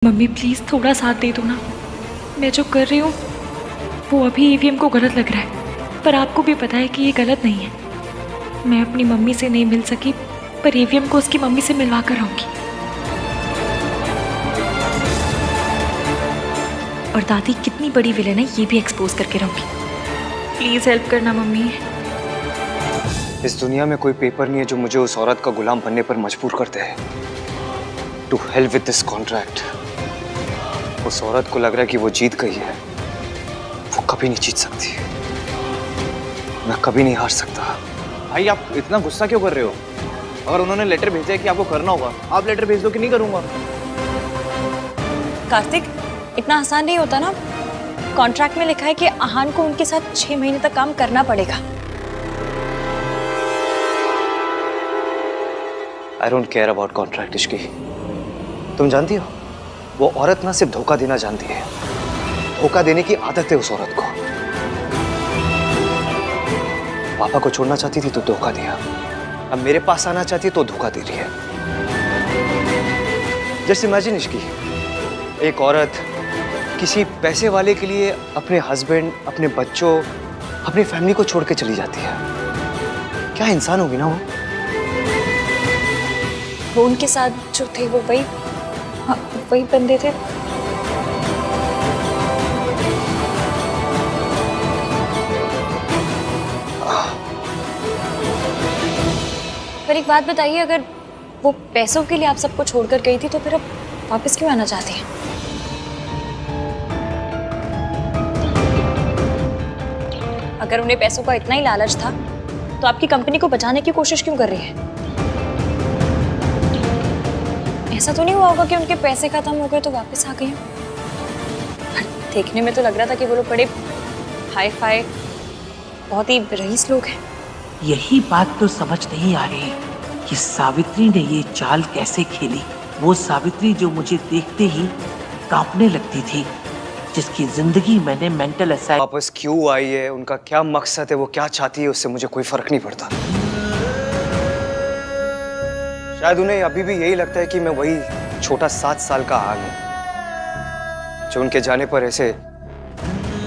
Mummy please थोड़ा साथ दे दो ना। मैं जो कर रही हूँ वो अभी ईवीएम को गलत लग रहा है, पर आपको भी पता है कि ये गलत नहीं है। मैं अपनी मम्मी से नहीं मिल सकी, पर ईवीएम को उसकी मम्मी से मिलवा कर रहूँगी। और दादी कितनी बड़ी विलेन है ये भी एक्सपोज करके रहूँगी। प्लीज़ हेल्प करना मम्मी। इस दुनिया में कोई पेपर नहीं है जो मुझे उस औरत का गुलाम बनने पर मजबूर करते हैं। To hell with this contract. उस औरत को लग रहा है कि वो जीत गई है। वो कभी नहीं जीत सकती। मैं कभी नहीं हार सकता। भाई आप इतना गुस्सा क्यों कर रहे हो? अगर उन्होंने लेटर भेजा है कि आपको करना होगा, आप लेटर भेज दो कि नहीं करूंगा। कार्तिक, इतना आसान नहीं होता ना। कॉन्ट्रैक्ट में लिखा है कि आहान को उनके साथ 6 महीने तक काम करना पड़ेगा। I don't care about contract Ishki. तुम जानती हो वो औरत ना सिर्फ धोखा देना जानती है। धोखा देने की आदत है उस औरत को। पापा को छोड़ना चाहती थी तो धोखा दिया, अब मेरे पास आना चाहती है तो धोखा दे रही है। जस्ट इमेजिन इश्की, एक औरत किसी पैसे वाले के लिए अपने हस्बैंड, अपने बच्चों, अपनी फैमिली को छोड़ के चली जाती है। क्या इंसान होगी ना वो उनके साथ जो थे वो वही बंदे थे। पर एक बात बताइए, अगर वो पैसों के लिए आप सबको छोड़कर गई थी तो फिर अब वापस क्यों आना चाहती हैं? अगर उन्हें पैसों का इतना ही लालच था तो आपकी कंपनी को बचाने की कोशिश क्यों कर रही है? ऐसा तो नहीं हुआ होगा कि उनके पैसे खत्म हो गए तो वापस आ गई? देखने में तो लग रहा था कि वो लोग बड़े हाई फाई, बहुत ही रईस लोग हैं। यही बात तो समझ नहीं आ रही कि सावित्री ने ये चाल कैसे खेली। वो सावित्री जो मुझे देखते ही कांपने लगती थी, जिसकी जिंदगी मैंने मेंटल असाइड। वापस क्यों आई है, उनका क्या मकसद है, वो क्या चाहती है, उससे मुझे कोई फर्क नहीं पड़ता। शायद उन्हें अभी भी यही लगता है कि मैं वही छोटा 7 साल का आहान हूं जो उनके जाने पर ऐसे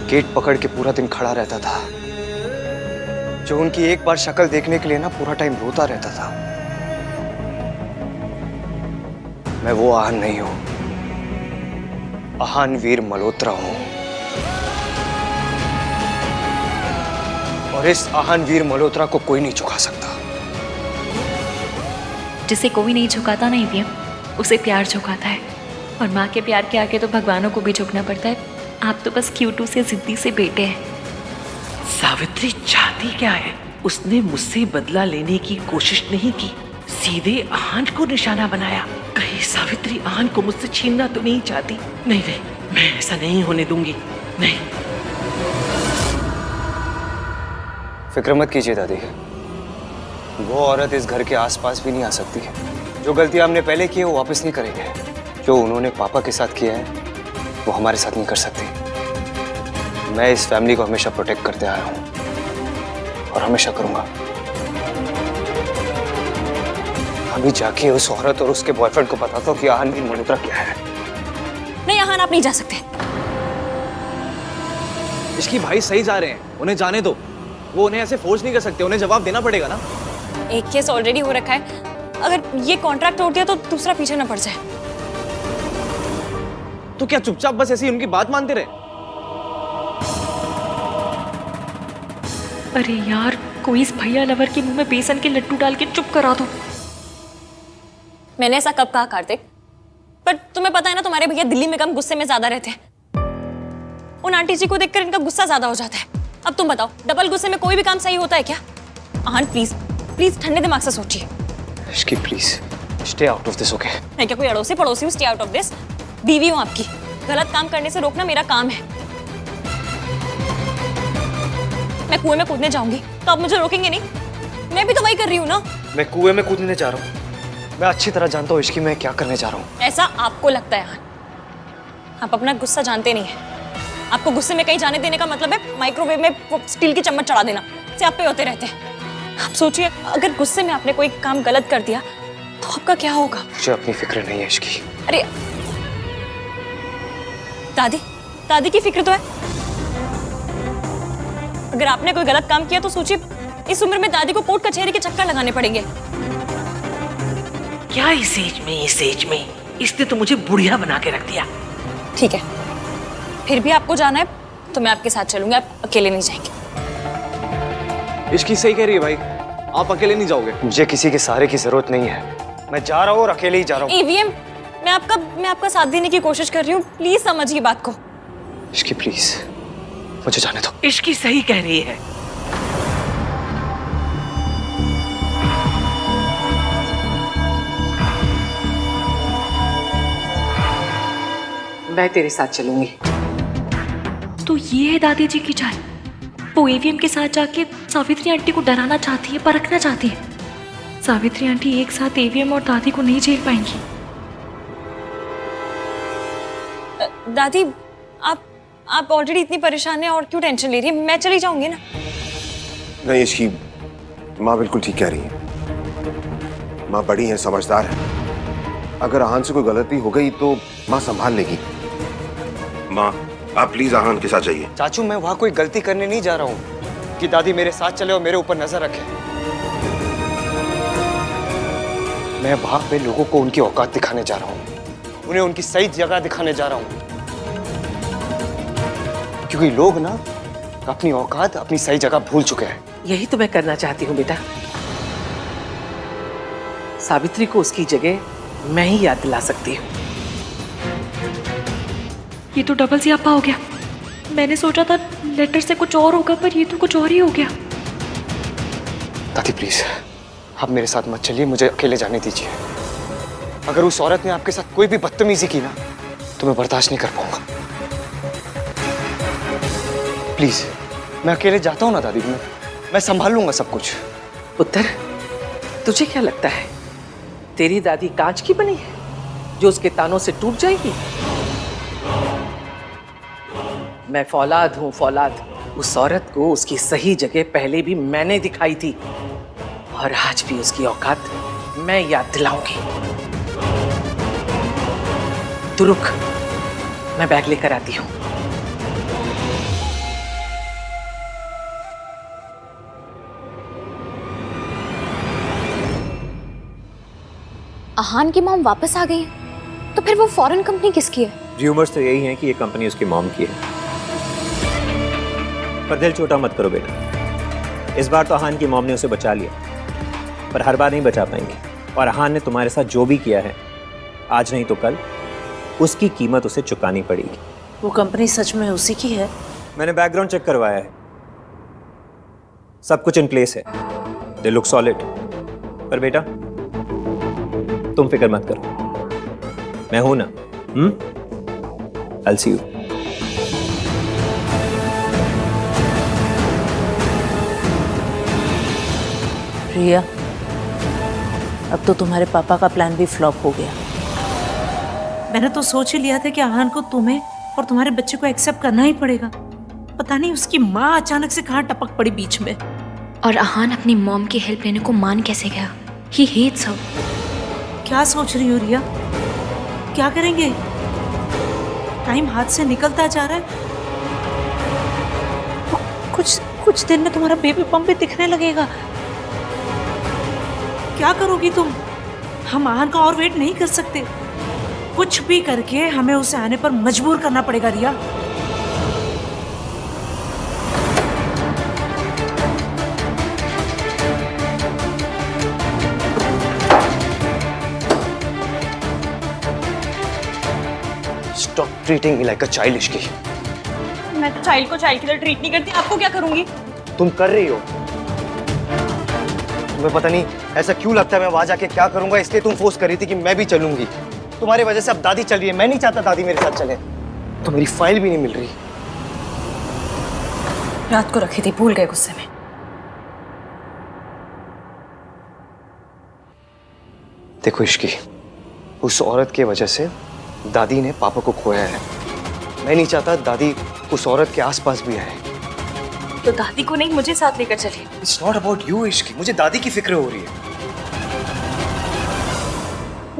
गेट पकड़ के पूरा दिन खड़ा रहता था, जो उनकी एक बार शक्ल देखने के लिए ना पूरा टाइम रोता रहता था। मैं वो आहान नहीं हूं, आहान वीर मल्होत्रा हूं। और इस आहान वीर मल्होत्रा को कोई नहीं झुका सकता। जिसे कोई नहीं झुकाता ना ईवीएम, उसे प्यार झुकाता है। और माँ के प्यार के आगे तो भगवानों को भी झुकना पड़ता है। आप तो बस क्यूटू से जिद्दी से बेटे हैं। सावित्री चाहती क्या है? उसने मुझसे बदला लेने की कोशिश नहीं की, सीधे आहान को निशाना बनाया। कहीं सावित्री आहान को मुझसे छीनना तो नहीं चाहती? नहीं नहीं, मैं ऐसा नहीं होने दूंगी। नहीं। फिक्र मत कीजिए दादी, वो औरत इस घर के आसपास भी नहीं आ सकती है। जो गलतियां हमने पहले की है वो वापस नहीं करेंगे। जो उन्होंने पापा के साथ किया है वो हमारे साथ नहीं कर सकती। मैं इस फैमिली को हमेशा प्रोटेक्ट करते आया हूं और हमेशा करूंगा। अभी जाके उस औरत और उसके बॉयफ्रेंड को बताता हूँ कि आहान वीर मल्होत्रा क्या है। नहीं आहान, आप नहीं जा सकते। इसकी भाई सही जा रहे हैं, उन्हें जाने दो। वो उन्हें ऐसे फोर्स नहीं कर सकते, उन्हें जवाब देना पड़ेगा ना। एक केस ऑलरेडी हो रखा है, अगर ये कॉन्ट्रैक्ट तोड़ दिया तो दूसरा पीछे ना पड़ जाए। तो क्या चुपचाप बस ऐसी उनकी बात मानते रहे? अरे यार, कोई इस भैया लवर के मुंह में बेसन के लड्डू डाल के चुप करा दो। मैंने ऐसा कब कहा कार्तिक? पर तुम्हें पता है ना, तुम्हारे भैया दिल्ली में कम गुस्से में ज्यादा रहते हैं। उन आंटी जी को देखकर इनका गुस्सा ज्यादा हो जाता है। अब तुम बताओ, डबल गुस्से में कोई भी काम सही होता है क्या? आहान प्लीज प्लीज ठंडे दिमाग से सोचिए। Ishki please stay out of this, okay? मैं क्या कोई अड़ोसी पड़ोसी हूँ स्टे आउट ऑफ दिस? बीवी हूँ आपकी, गलत काम करने से रोकना मेरा काम है। मैं कुएं में कूदने जाऊंगी तो आप मुझे रोकेंगे नहीं? मैं भी तो वही कर रही हूँ ना। मैं कुएं में कूदने जा रहा हूँ। मैं अच्छी तरह जानता हूँ इश्की मैं क्या करने जा रहा हूँ। ऐसा आपको लगता है आहान, आप अपना गुस्सा जानते नहीं है। आपको गुस्से में कहीं जाने देने का मतलब है माइक्रोवेव में वो स्टील की चम्मच चढ़ा देना, से आप पे होते रहते हैं। आप सोचिए, अगर गुस्से में आपने कोई काम गलत कर दिया तो आपका क्या होगा? मुझे अपनी फिक्र नहीं है इश्की। अरे दादी, दादी की फिक्र तो है। अगर आपने कोई गलत काम किया तो सोचिए, इस उम्र में दादी को कोर्ट कचहरी के चक्कर लगाने पड़ेंगे। क्या इस एज में इसने तो मुझे बुढ़िया बना के रख दिया। ठीक है, फिर भी आपको जाना है तो मैं आपके साथ चलूंगी, आप अकेले नहीं जाएंगे। इश्की सही कह रही है भाई, आप अकेले नहीं जाओगे। मुझे किसी के सहारे की जरूरत नहीं है, मैं जा रहा हूँ और अकेले ही जा रहा हूँ। ईवीएम, मैं आपका साथ देने की कोशिश कर रही हूँ, प्लीज समझिए बात को। इश्की प्लीज मुझे जाने दो। इश्की सही कह रही है। मैं तेरे साथ चलूंगी। तो ये है दादी जी की चाल। वो ईवीएम के साथ जाके सावित्री आंटी को डराना चाहती है, परखना चाहती है। सावित्री आंटी एक साथ ईवीएम और दादी को नहीं झेल पाएंगी। दादी, आप ऑलरेडी इतनी परेशान हैं और क्यों टेंशन ले रही है? मैं चली जाऊंगी ना। नहीं, इसकी माँ बिल्कुल ठीक कह रही है। माँ बड़ी है, समझदार है। अगर आहान से कोई गलती हो गई तो माँ संभाल लेगी। माँ, आप प्लीज आहान के साथ जाइए। चाचू, मैं वहां कोई गलती करने नहीं जा रहा हूँ कि दादी मेरे साथ चले और मेरे ऊपर नजर रखे। मैं वहां पे लोगों को उनकी औकात दिखाने जा रहा हूँ, उन्हें उनकी सही जगह दिखाने जा रहा हूँ। क्योंकि लोग ना अपनी औकात, अपनी सही जगह भूल चुके हैं। यही तो मैं करना चाहती हूँ बेटा। सावित्री को उसकी जगह मैं ही याद दिला सकती हूँ। ये तो डबल सियापा हो गया। मैंने सोचा था लेटर से कुछ और होगा, पर ये तो कुछ और ही हो गया। दादी प्लीज, आप मेरे साथ मत चलिए, मुझे अकेले जाने दीजिए। अगर उस औरत ने आपके साथ कोई भी बदतमीजी की ना तो मैं बर्दाश्त नहीं कर पाऊंगा। प्लीज, मैं अकेले जाता हूँ ना दादी, मैं संभाल लूंगा सब कुछ। पुत्र, तुझे क्या लगता है तेरी दादी कांच की बनी है जो उसके तानों से टूट जाएगी? मैं फौलाद हूं, फौलाद। उस औरत को उसकी सही जगह पहले भी मैंने दिखाई थी और आज भी उसकी औकात मैं याद दिलाऊंगी। तू रुक, मैं बैग लेकर आती हूं। आहान की मॉम वापस आ गई है, तो फिर वो फॉरेन कंपनी किसकी है? र्यूमर्स तो यही हैं कि ये कंपनी उसकी मॉम की है। पर दिल छोटा मत करो बेटा, इस बार तो आहान की मॉम ने उसे बचा लिया, पर हर बार नहीं बचा पाएंगे। और आहान ने तुम्हारे साथ जो भी किया है, आज नहीं तो कल उसकी कीमत उसे चुकानी पड़ेगी। वो कंपनी सच में उसी की है? मैंने बैकग्राउंड चेक करवाया है, सब कुछ इन प्लेस है, दे लुक सॉलिड। पर बेटा तुम फिक्र मत करो, मैं हूं ना। I'll see you. रिया, अब तो तुम्हारे पापा का प्लान भी फ्लॉप हो गया। मैंने तो सोच ही लिया था कि आहान को तुम्हें और तुम्हारे बच्चे को एक्सेप्ट करना ही पड़ेगा। पता नहीं उसकी माँ अचानक से कहाँ टपक पड़ी बीच में। और आहान अपनी मॉम की हेल्प लेने को मान कैसे गया? He hates her. क्या सोच रही हो रिया? क्या करेंगे? टाइम हाथ से निकलता जा रहा है। कुछ दिन में तुम्हारा बेबी बम भी दिखने लगेगा। क्या करोगी तुम? हम आहान का और वेट नहीं कर सकते। कुछ भी करके हमें उसे आने पर मजबूर करना पड़ेगा रिया। Stop treating me like a child, Ishki. मैं तो चाइल्ड को चाइल्ड की तरह ट्रीट नहीं करती, आपको क्या करूंगी? तुम कर रही हो। तुम्हें पता नहीं ऐसा क्यों लगता है मैं वहां जाके क्या करूंगा, इसलिए तुम फोर्स कर रही थी कि मैं भी चलूंगी। तुम्हारी वजह से अब दादी चल रही है, मैं नहीं चाहता दादी मेरे साथ चले। तो मेरी फाइल भी नहीं मिल रही। रात को रखी थी, भूल गए गुस्से में। देखो इश्की, उस औरत की वजह से दादी ने पापा को खोया है। मैं नहीं चाहता दादी उस औरत के आसपास भी आए। तो दादी को नहीं, मुझे साथ लेकर चलिए। It's not about you Ishki, मुझे दादी की फिक्र हो रही है।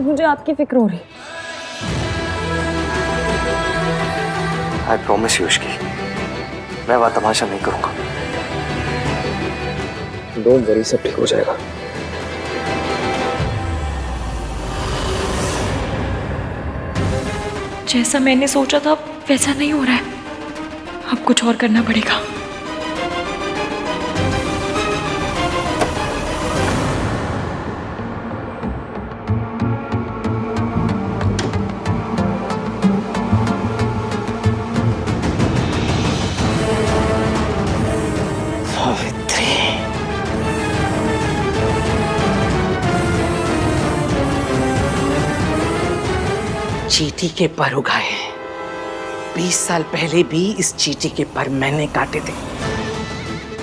मुझे आपकी फिक्र हो रही है। आई प्रॉमिस यू की मैं वहां तमाशा नहीं करूंगा। डोंट वरी, सब ठीक हो जाएगा। जैसा मैंने सोचा था वैसा नहीं हो रहा है। अब कुछ और करना पड़ेगा। चींटी के पर उगाए। 20 साल पहले भी इस चींटी के पर मैंने काटे थे,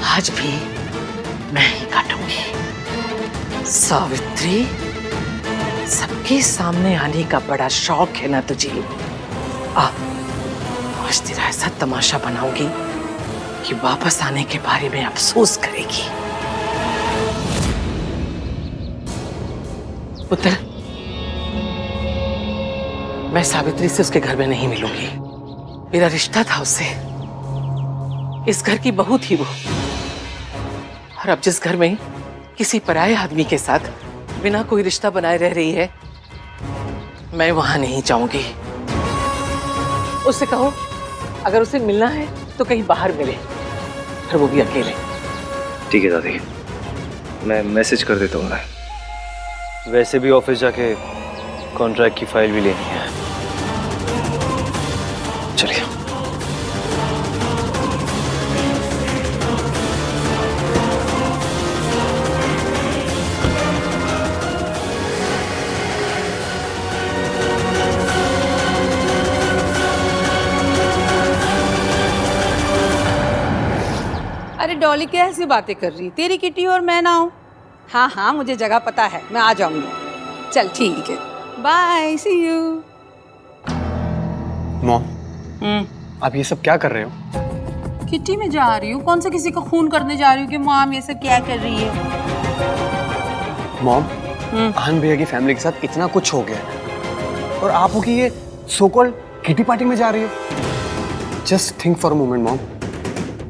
आज भी मैं ही काटूंगी। सावित्री, सबके सामने आने का बड़ा शौक है ना तुझे? आज तेरा ऐसा तमाशा बनाऊंगी कि वापस आने के बारे में अफसोस करेगी। पुत्र, मैं सावित्री से उसके घर में नहीं मिलूंगी। मेरा रिश्ता था उससे, इस घर की बहू थी वो। और अब जिस घर में किसी पराये आदमी के साथ बिना कोई रिश्ता बनाए रह रही है, मैं वहां नहीं जाऊंगी। उससे कहो अगर उसे मिलना है तो कहीं बाहर मिले, और वो भी अकेले। ठीक है दादी, मैं मैसेज कर देता हूँ। वैसे भी ऑफिस जाके कॉन्ट्रैक्ट की फाइल भी लेनी है। चलिए। अरे डॉली कैसी बातें कर रही, तेरी किटी और मैं ना हूँ? हाँ हाँ मुझे जगह पता है, मैं आ जाऊंगी। चल ठीक है, बाय, सी यू। मॉम, आप ये सब क्या कर रहे हो? किटी में जा रही हूँ। कौन सा किसी का खून करने जा रही हूँ कि मॉम ये सब क्या कर रही है? मॉम, आन भैया की फैमिली के साथ इतना कुछ हो गया है और आप हो कि ये सो कॉल्ड किटी पार्टी में जा रही हो। Just think for a moment mom,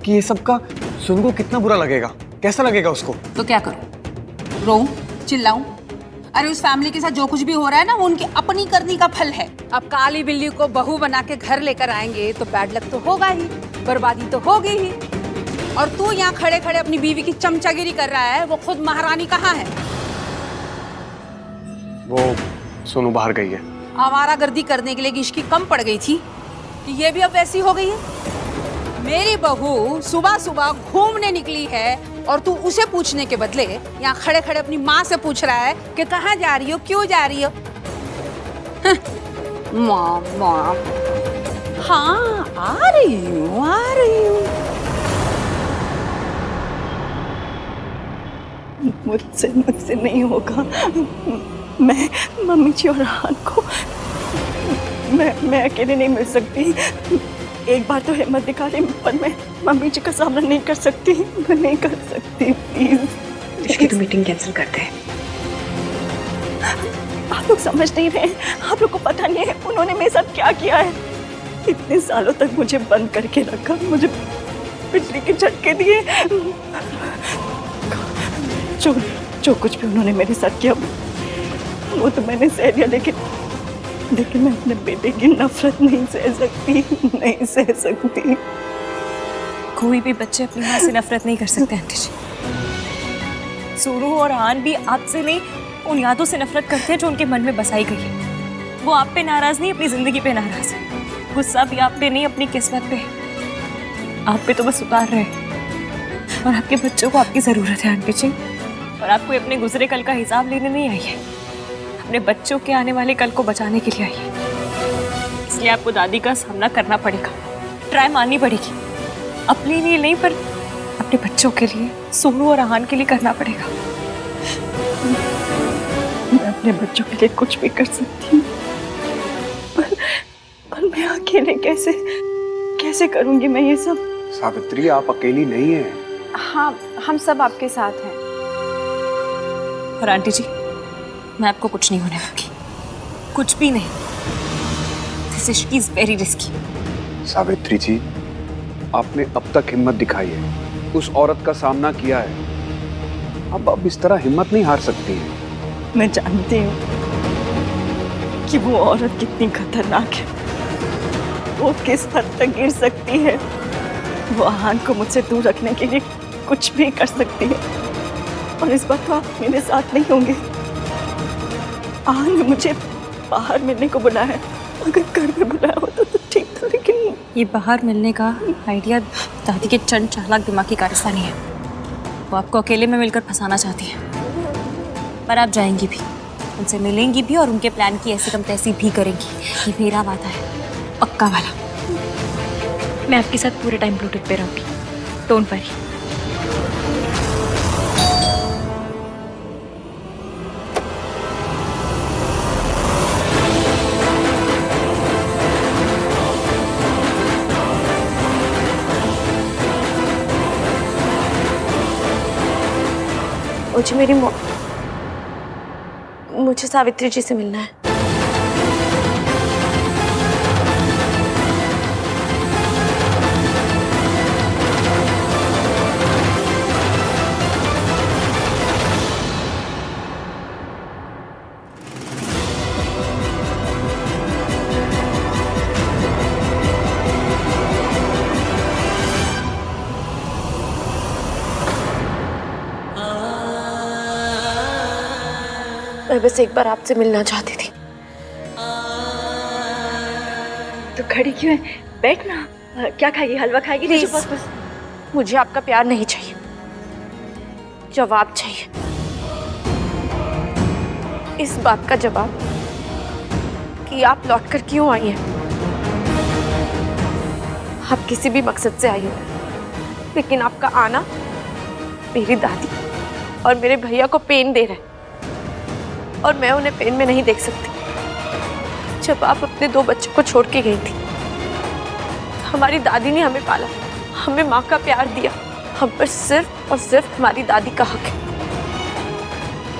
कि ये सब का सुन को कितना बुरा लगेगा, कैसा लगेगा उसको? तो क्या करूँ? रोऊं, चिल्लाऊं? अरे उस फैमिली के साथ जो कुछ भी हो रहा है ना, वो उनकी अपनी करनी का फल है। अब काली बिल्ली को बहू बना के घर लेकर आएंगे तो बैड लक तो होगा ही, बर्बादी तो होगी ही। और तू यहाँ खड़े खड़े अपनी बीवी की चमचागिरी कर रहा है, वो खुद महारानी कहाँ है? वो सोनू बाहर गई है। आवारागर्दी करने के लिए इसकी कम पड़ गई थी कि ये भी अब वैसी हो गई है? मेरी बहू सुबह सुबह घूमने निकली है और तू उसे पूछने के बदले यहाँ खड़े खड़े अपनी माँ से पूछ रहा है कि कहाँ जा रही हो, क्यों जा रही हो? मॉम मॉम, हाँ आ रही हूँ, आ रही हूँ। मुझसे नहीं होगा। मैं मम्मी जी और रान को मैं अकेले नहीं मिल सकती। एक बार तो हिम्मत दिखा ली, पर मैं मम्मी जी का सामना नहीं कर सकती। मैं नहीं कर सकती, प्लीज। इसकी तो मीटिंग कैंसिल करते हैं। आप लोग समझ नहीं रहे, आप लोग को पता नहीं है उन्होंने मेरे साथ क्या किया है। इतने सालों तक मुझे बंद करके रखा, मुझे बिजली के झटके दिए। जो कुछ भी उन्होंने मेरे साथ किया वो तो मैंने सह लिया, लेकिन मैं अपने बेटे की नफरत नहीं सह सकती, नहीं सह सकती। कोई भी बच्चे अपनी माँ से नफरत नहीं कर सकते आंटी जी। सूरू और आन भी आपसे नहीं, उन यादों से नफरत करते हैं जो उनके मन में बसाई गई है। वो आप पे नाराज नहीं, अपनी जिंदगी पे नाराज है। गुस्सा भी आप पे नहीं, अपनी किस्मत पे। आप पे तो बस उतार रहे हैं। और आपके बच्चों को आपकी जरूरत है आंटी जी। और आपको अपने गुजरे कल का हिसाब लेने नहीं आई है, अपने बच्चों के आने वाले कल को बचाने के लिए आई है। इसलिए आपको दादी का सामना करना पड़ेगा, ट्राई मारनी पड़ेगी। अपने लिए नहीं, पर अपने बच्चों के लिए, सोनू और आहान के लिए करना पड़ेगा। मैं अपने बच्चों के लिए कुछ भी कर सकती हूँ, पर मैं अकेले कैसे करूँगी मैं ये सब? सावित्री, आप अकेली नहीं हैं। हाँ, हम सब आपके साथ हैं। और आंटी जी, मैं आपको कुछ नहीं होने दूंगी, कुछ भी नहीं। This is very risky. Savitri ji, आपने अब तक हिम्मत दिखाई है, उस औरत का सामना किया है। अब इस तरह हिम्मत नहीं हार सकती है। मैं जानती हूँ कि वो औरत कितनी खतरनाक है, वो किस हद तक गिर सकती है। वो आहान को मुझसे दूर रखने के लिए कुछ भी कर सकती है, और इस बार तो आप मेरे साथ नहीं होंगे। आहान ने मुझे बाहर मिलने को बुलाया है, अगर घर में बुलाया होता तो ठीक था, लेकिन ये बाहर मिलने का आइडिया दादी के चंड चालाक दिमाग की कारस्तानी है। वो आपको अकेले में मिलकर फंसाना चाहती है, पर आप जाएंगी भी, उनसे मिलेंगी भी और उनके प्लान की ऐसी कम तैसी भी करेंगी। ये मेरा वादा है, पक्का वाला। मैं आपके साथ पूरे टाइम ब्लूटूथ पे रहूंगी, डोंट वरी। मुझे मुझे सावित्री जी से मिलना है। मैं बस एक बार आपसे मिलना चाहती थी। तो खड़ी क्यों है? बैठ ना। क्या खाएगी? हलवा खाएगी? Please. बस मुझे आपका प्यार नहीं चाहिए, जवाब चाहिए। इस बात का जवाब कि आप लौटकर क्यों आई हैं। आप किसी भी मकसद से आई हो, लेकिन आपका आना मेरी दादी और मेरे भैया को पेन दे रहा है, और मैं उन्हें पेन में नहीं देख सकती। जब आप अपने 2 बच्चों को छोड़ के गई थी, हमारी दादी ने हमें पाला, हमें माँ का प्यार दिया। हम पर सिर्फ और सिर्फ हमारी दादी का हक है,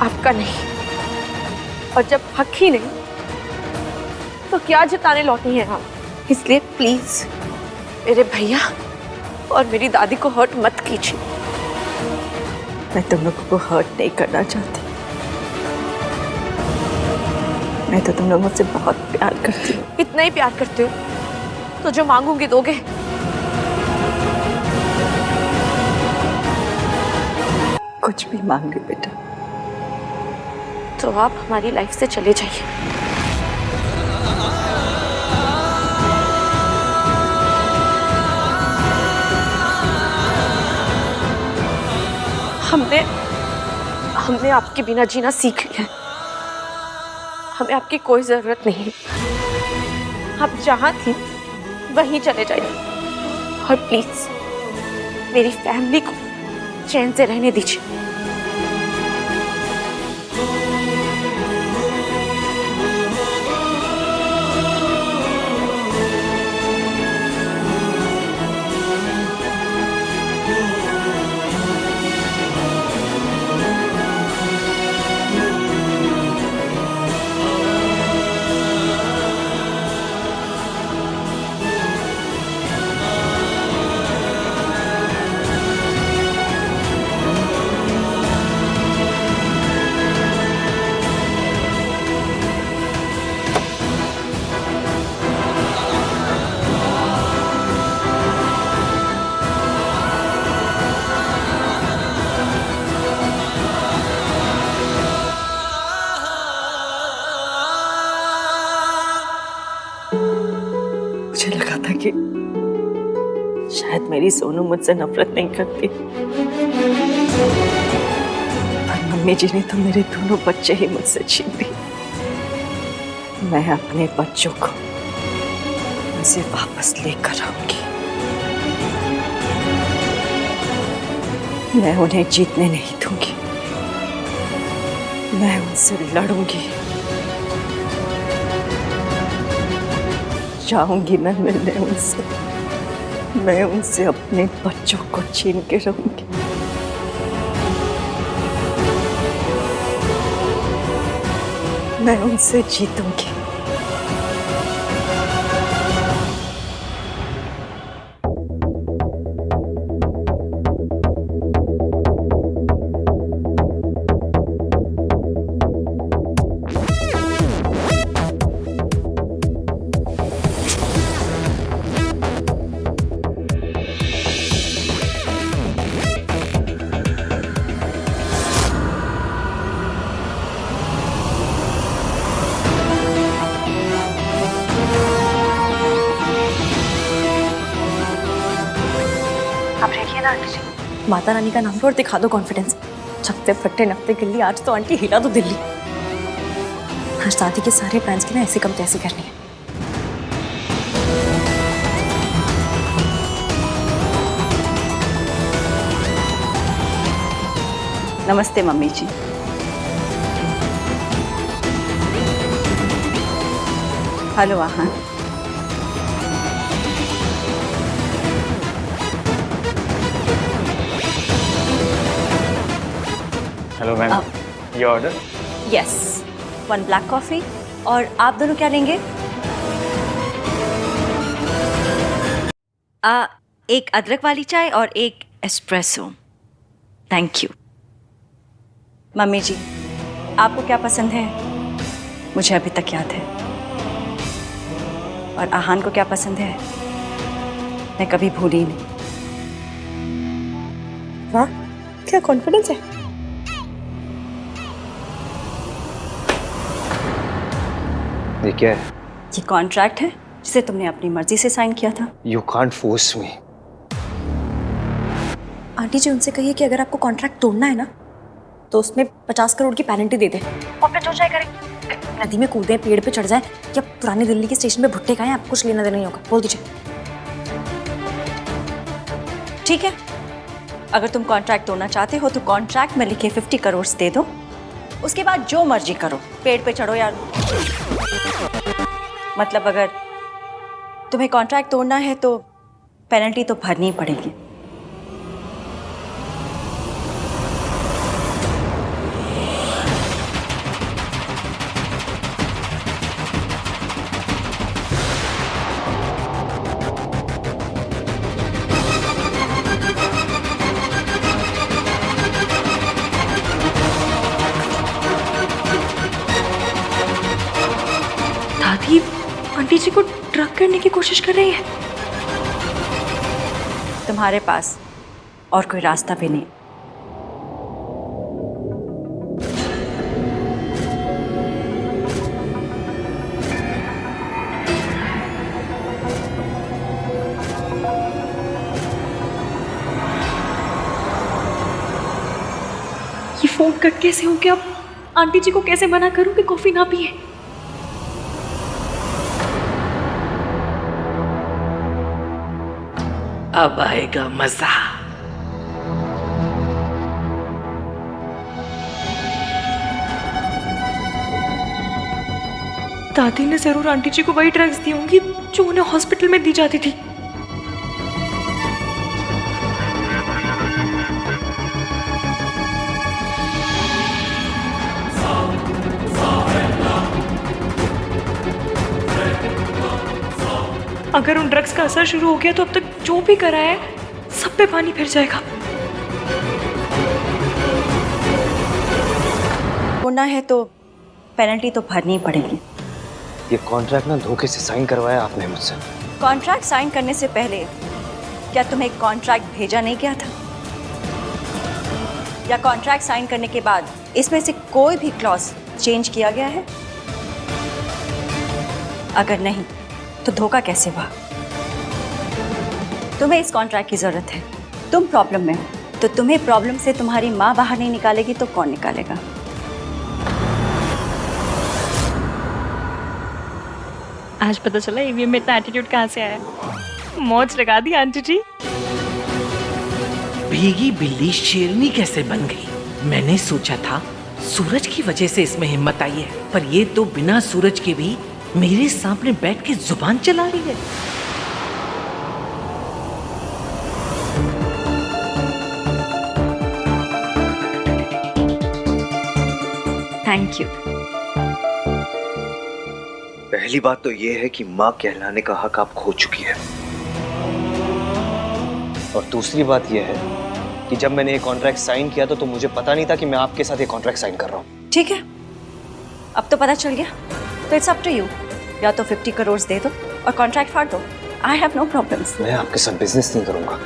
आपका नहीं। और जब हक ही नहीं, तो क्या जताने लौटी हैं आप? इसलिए प्लीज मेरे भैया और मेरी दादी को हर्ट मत कीजिए। मैं तुम लोगों को हर्ट नहीं करना चाहती। मैं तो तुम लोगों से बहुत प्यार करती हूँ। इतना ही प्यार करते हो तो जो मांगूंगी दोगे? कुछ भी मांग लो बेटा। तो आप हमारी लाइफ से चले जाइए। हमने आपके बिना जीना सीख लिया है। हमें आपकी कोई जरूरत नहीं है। आप जहां थी वहीं चले जाइए, और प्लीज मेरी फैमिली को चैन से रहने दीजिए। मुझे लगा था कि शायद मेरी सोनू मुझसे नफरत नहीं करती, पर मम्मी जी ने तो मेरे दोनों बच्चे ही मुझसे छीन लिए। मैं अपने बच्चों को उनसे वापस लेकर आऊंगी। मैं उन्हें जीतने नहीं दूंगी, मैं उनसे लड़ूंगी। जाऊंगी मैं मिलने उनसे, मैं उनसे अपने बच्चों को छीन के रहूंगी। मैं उनसे जीतूंगी। आंटी जी। माता रानी का नाम लो और दिखा दो कॉन्फिडेंस। छक्ते फट्टे नफ्ते गिल्ली, आज तो आंटी हिला दो दिल्ली। आज शादी के सारे प्लान्स की ना ऐसी कम तैसी करनी है। नमस्ते मम्मी जी। हेलो आहान। हेलो मैम, ये ऑर्डर। Yes, 1 black coffee. और आप दोनों क्या लेंगे? एक अदरक वाली चाय और एक एस्प्रेसो। Thank you. मम्मी जी, आपको क्या पसंद है मुझे अभी तक याद है, और आहान को क्या पसंद है मैं कभी भूली ही नहीं। वाह, क्या कॉन्फिडेंस है। ये क्या है? ये कॉन्ट्रैक्ट है जिसे तुमने अपनी मर्जी से साइन किया था। You can't force me. Aunty ji उनसे कहिए कि अगर आपको कॉन्ट्रैक्ट तोड़ना है ना तो उसमें 50 करोड़ की पेनल्टी दे दे और फिर जो चाहे करें। नदी में कूदें, पेड़ पे चढ़ जाए या पुरानी दिल्ली के स्टेशन पे भुट्टे खाएं, आपको कुछ लेना देना नहीं होगा। बोल दीजिए। ठीक है, अगर तुम कॉन्ट्रैक्ट तोड़ना चाहते हो तो कॉन्ट्रैक्ट में लिखे 50 करोड़ दे दो, उसके बाद जो मर्जी करो, पेड़ पे चढ़ो यार। मतलब अगर तुम्हें कॉन्ट्रैक्ट तोड़ना है तो पेनल्टी तो भरनी ही पड़ेगी। दादी आंटी जी को ड्रग करने की कोशिश कर रही है। तुम्हारे पास और कोई रास्ता भी नहीं। ये फोन कट कैसे हो गया? आंटी जी को कैसे मना करूं कि कॉफी ना पिए? अब आएगा मजा। दादी ने जरूर आंटी जी को वही ड्रग्स दी होंगी जो उन्हें हॉस्पिटल में दी जाती थी। अगर उन ड्रग्स का असर शुरू हो गया तो अब तक जो भी करा है सब पे पानी फिर जाएगा। होना है तो पेनल्टी तो भरनी ही पड़ेगी। ये कॉन्ट्रैक्ट ना धोखे से साइन करवाया आपने मुझसे। कॉन्ट्रैक्ट साइन करने से पहले क्या तुम्हें कॉन्ट्रैक्ट भेजा नहीं गया था? या कॉन्ट्रैक्ट साइन करने के बाद इसमें से कोई भी क्लॉज चेंज किया गया है? अगर नहीं तो धोखा कैसे हुआ? तुम्हें इस कॉन्ट्रैक्ट की जरूरत है, तुम प्रॉब्लम में हो, तो तुम्हें प्रॉब्लम से तुम्हारी माँ बाहर नहीं निकालेगी तो कौन निकालेगा? आज पता चला ईवीएम में इतना एटीट्यूड कहाँ से आया। मौज लगा दी आंटी जी। भीगी बिल्ली शेरनी कैसे बन गई? मैंने सोचा था सूरज की वजह से इसमें हिम्मत आई है, पर ये तो बिना सूरज के भी मेरे सामने बैठ के जुबान चला रही है। Thank you. पहली बात तो ये है कि माँ कहलाने का हक आप खो चुकी है, और दूसरी बात यह है कि जब मैंने ये कॉन्ट्रैक्ट साइन किया तो मुझे पता नहीं था कि मैं आपके साथ ये कॉन्ट्रैक्ट साइन कर रहा हूँ। ठीक है, अब तो पता चल गया, तो इट्स अप टू यू। या तो 50 करोड़ दे दो और कॉन्ट्रैक्ट फाड़ दो। I have no problems. मैं आपके साथ बिजनेस नहीं करूंगा।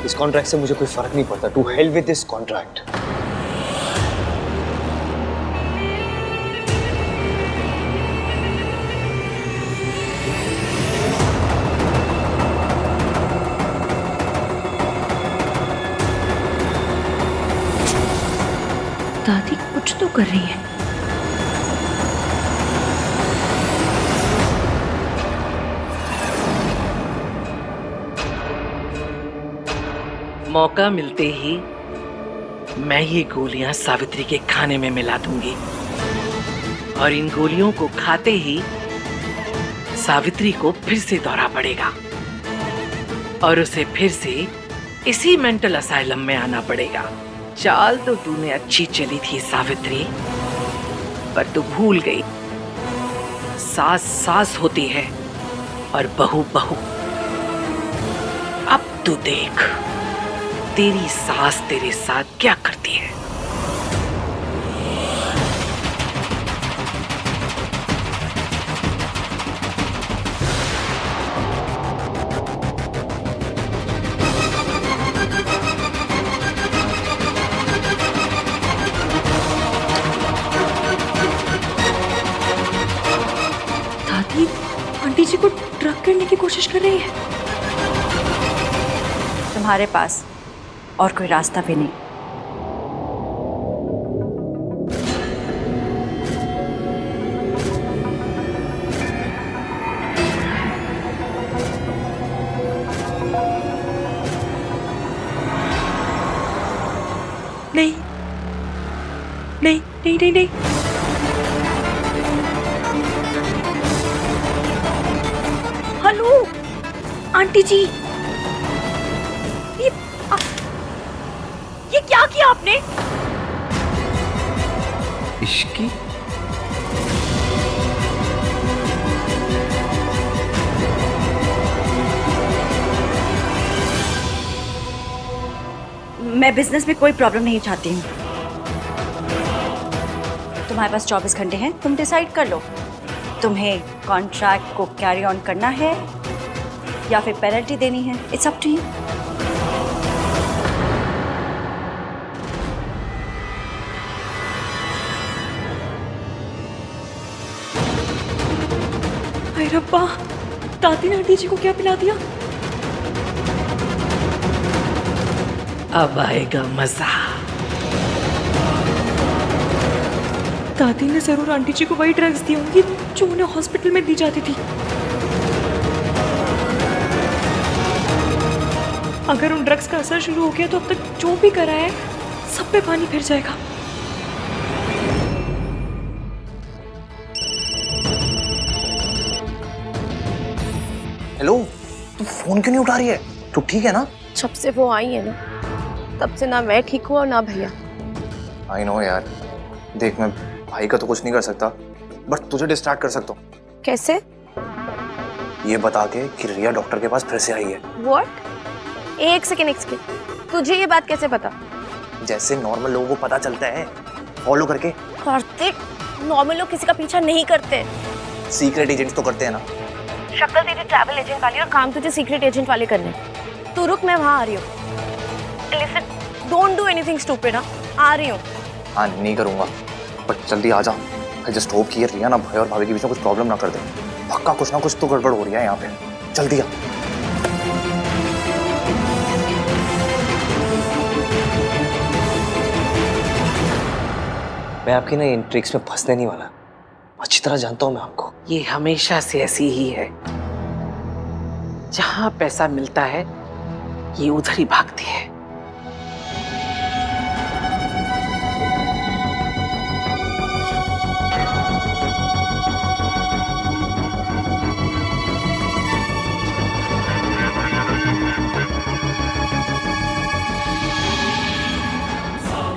इस कॉन्ट्रैक्ट से मुझे कोई फर्क नहीं पड़ता। To hell with this contract. कर रही हैं? मौका मिलते ही मैं ये गोलियां सावित्री के खाने में मिला दूंगी और इन गोलियों को खाते ही सावित्री को फिर से दौरा पड़ेगा और उसे फिर से इसी मेंटल असाइलम में आना पड़ेगा। चाल तो तूने अच्छी चली थी सावित्री, पर तू भूल गई सास सास होती है और बहू बहू। अब तू देख तेरी सास तेरे साथ क्या करती है। दादी आंटी जी को ट्रक करने की कोशिश कर रही है। तुम्हारे पास और कोई रास्ता भी नहीं। नहीं नहीं नहीं नहीं नहीं। हेलो आंटी जी, ये क्या किया आपने? इश्की मैं बिजनेस में कोई प्रॉब्लम नहीं चाहती हूँ। तुम्हारे पास 24 घंटे हैं, तुम डिसाइड कर लो। तुम्हें कॉन्ट्रैक्ट को कैरी ऑन करना है या फिर पेनल्टी देनी है। It's up to you. हाय रब्बा, दादी ने आंटी जी को क्या पिला दिया? अब आएगा मजा। दादी ने जरूर आंटी जी को वही ड्रग्स दी होंगी जो उन्हें हॉस्पिटल में दी जाती थी। अगर उन ड्रग्स का असर शुरू हो गया तो अब तक जो भी करा है सब पे पानी फिर जाएगा। हेलो, तू फोन क्यों नहीं उठा रही है? तू ठीक है ना? जब से वो आई है ना, तब से ना मैं ठीक हूँ और ना भैया। आई नो यार, देख मैं भाई का तो कुछ नहीं कर सकता, बट तुझे डिस्ट्रैक्ट कर सकता हूँ। कैसे? ये बता के कि रिया डॉक्टर के पास फिर से आई है। व्हाट? एक सेकेंड, तुझे ये बात कैसे पता? जैसे नॉर्मल लोगों को पता चलता है, फॉलो करके। कार्तिक, नॉर्मल लोग किसी का पीछा नहीं करते। सीक्रेट एजेंट्स तो करते हैं ना। शक्ल तेरी ट्रैवल एजेंट वाली और काम तुझे सीक्रेट एजेंट वाले करने। तू रुक, मैं वहाँ आ रही हूँ। Listen, don't do anything stupid. आ रही हूँ। हाँ नहीं करूँगा, बट जल्दी आ जा। आई जस्ट होप कि ये रिया ना भाई और भाभी के बीच में कुछ प्रॉब्लम ना कर दे। पक्का कुछ ना कुछ तो गड़बड़ हो रही है यहाँ पे। जल्दी आ। मैं आपकी ना इन ट्रिक्स में फंसने नहीं वाला। अच्छी तरह जानता हूं मैं आपको। ये हमेशा से ऐसी ही है। जहां पैसा मिलता है ये उधर ही भागती है।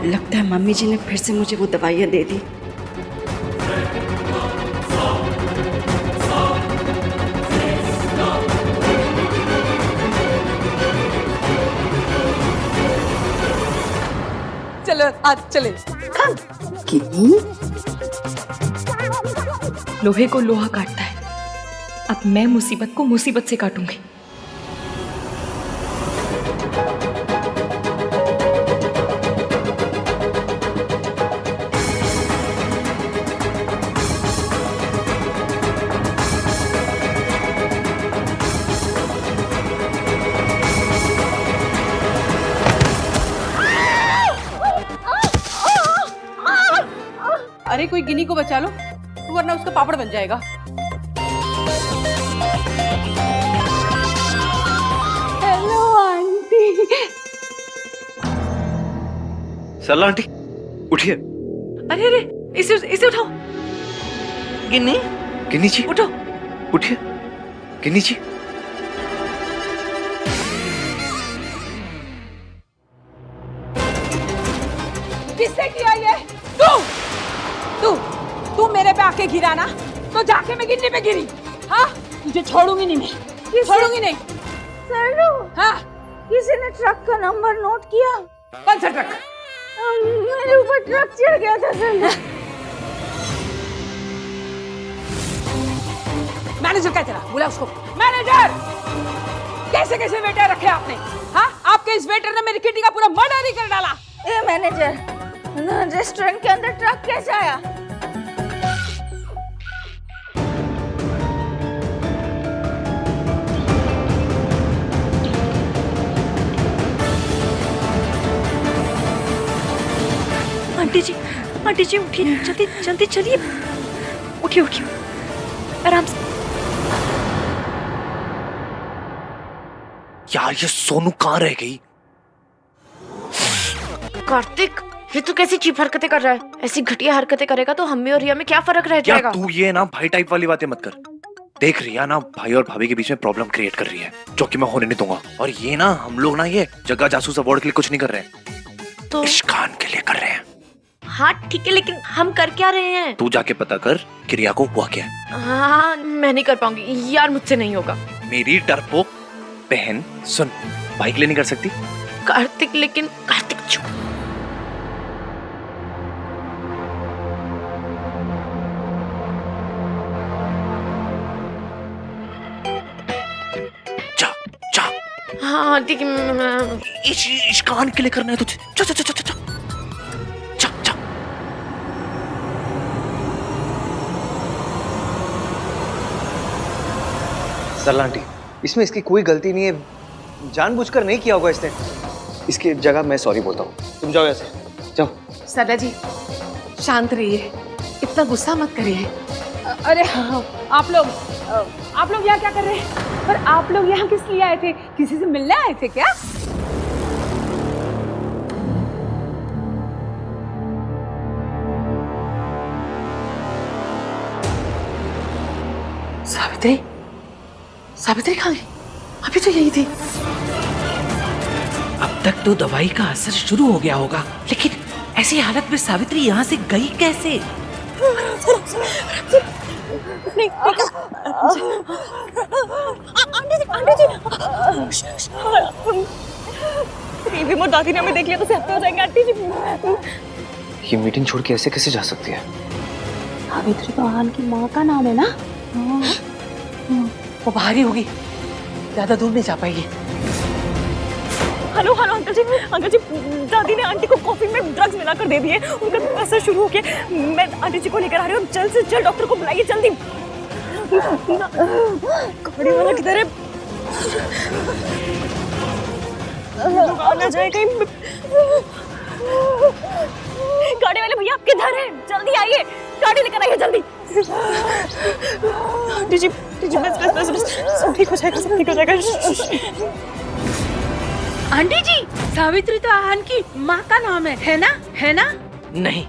लगता है मम्मी जी ने फिर से मुझे वो दवाइयाँ दे दी। चलो आज चले। लोहे को लोहा काटता है। अब मैं मुसीबत को मुसीबत से काटूंगी। भाई कोई गिनी को बचा लो, वरना उसका पापड़ बन जाएगा। Hello aunty. सरला आंटी उठिए। अरे अरे, इसे उठाओ। गिन्नी, गिन्नी जी उठो। उठिए। गिन्नी जी किससे किया ये? तू मेरे पे आके गिरा ना, तो जाके मैं गिन्नी पे गिरी। हाँ, तुझे छोड़ूंगी नहीं मैं, छोड़ूंगी नहीं। सरलू, हाँ, किसी ने ट्रक का नंबर नोट किया? कौन सा ट्रक? मेरे ऊपर ट्रक चढ़ गया था सरलू। मैनेजर क्या तेरा? बुला उसको। मैनेजर, कैसे कैसे वेटर रखे आपने? हाँ, आपके इस वेटर ने मेरी किटी का पूरा मर्डर ही कर डाला। ए मैनेजर, रेस्टोरेंट के अंदर ट्रक कैसे आया? आंटी जी उठिए, जल्दी जल्दी चलिए। उठिए उठिए, आराम से। यार ये सोनू कहाँ रह गई? कार्तिक, ये तू कैसी चीप हरकतें कर रहा है? ऐसी घटिया हरकतें करेगा तो हम में और रिया में क्या फर्क रह जाएगा? यार तू ये ना भाई टाइप वाली बातें मत कर। देख रिया ना भाई और भाभी के बीच में प्रॉब्लम क्रिएट कर रही है, जो कि मैं होने नहीं दूंगा। और ये ना हम लोग ना ये जगह जासूस अवार्ड के लिए कुछ नहीं कर रहे हैं, तो इश्कान के लिए कर रहे हैं। हाँ ठीक है, लेकिन हम कर क्या रहे हैं? तू जाके पता कर कि रिया को हुआ क्या है। हाँ, मैं नहीं कर पाऊंगी यार, मुझसे नहीं होगा। मेरी डरपोक बहन सुन, भाई के लिए नहीं कर सकती? कार्तिक, लेकिन कार्तिक चुप। जा जा। हाँ ठीक है, इश्कान के लिए करना है तुझे। जा जा जा जा जा। सरला आंटी, इसमें इसकी कोई गलती नहीं है, जानबूझकर नहीं किया होगा इसने। इसकी जगह मैं सॉरी बोलता हूँ। तुम जाओ ऐसे, जाओ। सरला जी, शांत रहिए, इतना गुस्सा मत करिए। अरे हाँ, आप लोग यहाँ क्या कर रहे हैं? पर आप लोग यहाँ किस लिए आए थे? किसी से मिलने आए थे क्या? सावित्री, सावित्री कहाँ गई? अभी तो यही थी। अब तक तो दवाई का असर शुरू हो गया होगा, लेकिन ऐसी हालत में सावित्री यहाँ से गई कैसे? आंटी दादी ने हमें देख लिया तो सहते हो जाएंगे आंटी जी। ये मीटिंग छोड़ के ऐसे कैसे जा सकती है? सावित्री तो आहान की माँ का नाम है ना? वो बाहर ही होगी, ज्यादा दूर नहीं जा पाएगी। हेलो हेलो अंकल जी, दादी ने आंटी को कॉफी में ड्रग्स मिलाकर दे दिए, उनका असर शुरू हो गया। मैं आंटी जी को लेकर आ रही हूँ, जल्द से जल्द डॉक्टर को बुलाइए, जल्दी। गाड़ी वाला किधर है? आ ना जाए कहीं। गाड़ी वाले भैया आप किधर हैं? जल्दी आइए, गाड़ी लेकर आइए जल्दी। आंटी जी बस सब ठीक हो जाएगा, सब ठीक हो जाएगा। आंटी जी, सावित्री तो आहान की माँ का नाम है ना? है ना? नहीं,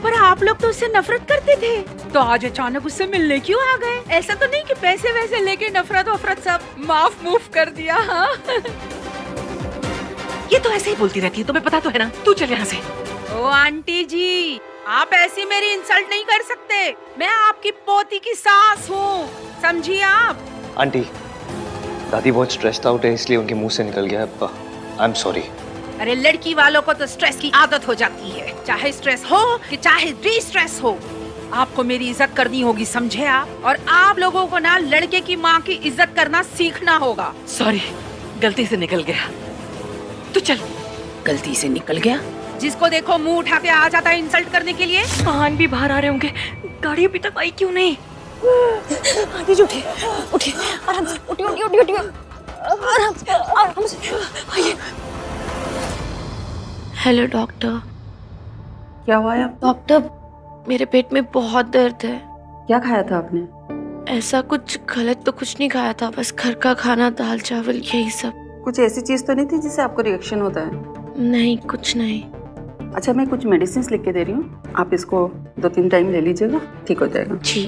पर आप लोग तो उससे नफरत करते थे, तो आज अचानक उससे मिलने क्यों आ गए? ऐसा तो नहीं कि पैसे वैसे लेके नफरत वफरत सब माफ मूफ कर दिया? हाँ ये तो ऐसे ही बोलती रहती है, तुम्हें पता तो है ना। तू चल यहाँ से। ओ आंटी जी, आप ऐसी मेरी इंसल्ट नहीं कर सकते। मैं आपकी पोती की सास हूँ, समझिए आप। आंटी, दादी बहुत स्ट्रेस्ड आउट है, इसलिए उनके मुंह से निकल गया। I am sorry. अरे लड़की वालों को तो स्ट्रेस की आदत हो जाती है, चाहे स्ट्रेस हो कि चाहे डी स्ट्रेस हो। आपको मेरी इज्जत करनी होगी, समझे आप? और आप लोगों को ना लड़के की माँ की इज्जत करना सीखना होगा। सॉरी, गलती से निकल गया। तू चल। गलती से निकल गया? जिसको देखो मुंह उठा के आ जाता है इंसल्ट करने के लिए। आहान भी बाहर आ रहे होंगे, गाड़ी अभी तक आई क्यों नहीं? आंटी जी उठिए, आराम से उठिए, आराम से आइए। Hello doctor. क्या हुआ है? डॉक्टर, मेरे पेट में बहुत दर्द है। क्या खाया था आपने? ऐसा कुछ गलत तो कुछ नहीं खाया था, बस घर का खाना, दाल चावल यही सब। कुछ ऐसी चीज तो नहीं थी जिससे आपको रिएक्शन होता है? नहीं, कुछ नहीं। अच्छा, मैं कुछ मेडिसिन लिख के दे रही हूँ, आप इसको 2-3 टाइम ले लीजिएगा, ठीक हो जाएगा। जी।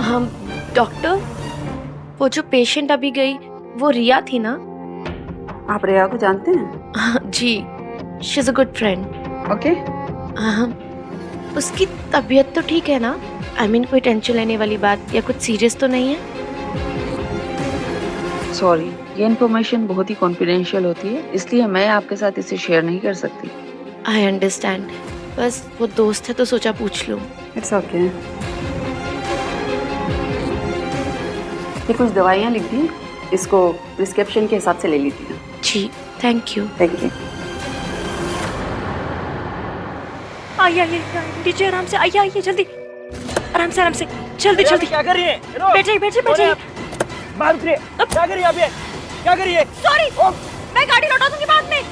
हम डॉक्टर, वो जो पेशेंट अभी गई वो रिया थी ना? आप रिया को जानते हैं? हाँ, जी, she is a good friend. Okay. हाँ, उसकी तबीयत तो ठीक है ना? आई मीन कोई टेंशन लेने वाली बात या कुछ सीरियस तो नहीं है? सॉरी, ये इन्फॉर्मेशन बहुत ही कॉन्फिडेंशियल होती है, इसलिए मैं आपके साथ इसे शेयर नहीं कर सकती। आई अंडरस्टैंड, बस वो दोस्त है तो सोचा पूछ लूँ। It's okay. ये कुछ दवाइयाँ लिख दी, इसको प्रिस्क्रिप्शन के हिसाब से ले लीजिए। जी, थैंक यू। Thank you. आइए आइए नीचे, आराम से आइए आइए, जल्दी आराम से जल्दी जल्दी। क्या कर रही है? बैठिए बैठिए बैठिए। बाहर उतरिए। क्या कर रही है आप? ये क्या कर रही है? सॉरी, मैं गाड़ी लौटा दूंगी बाद में।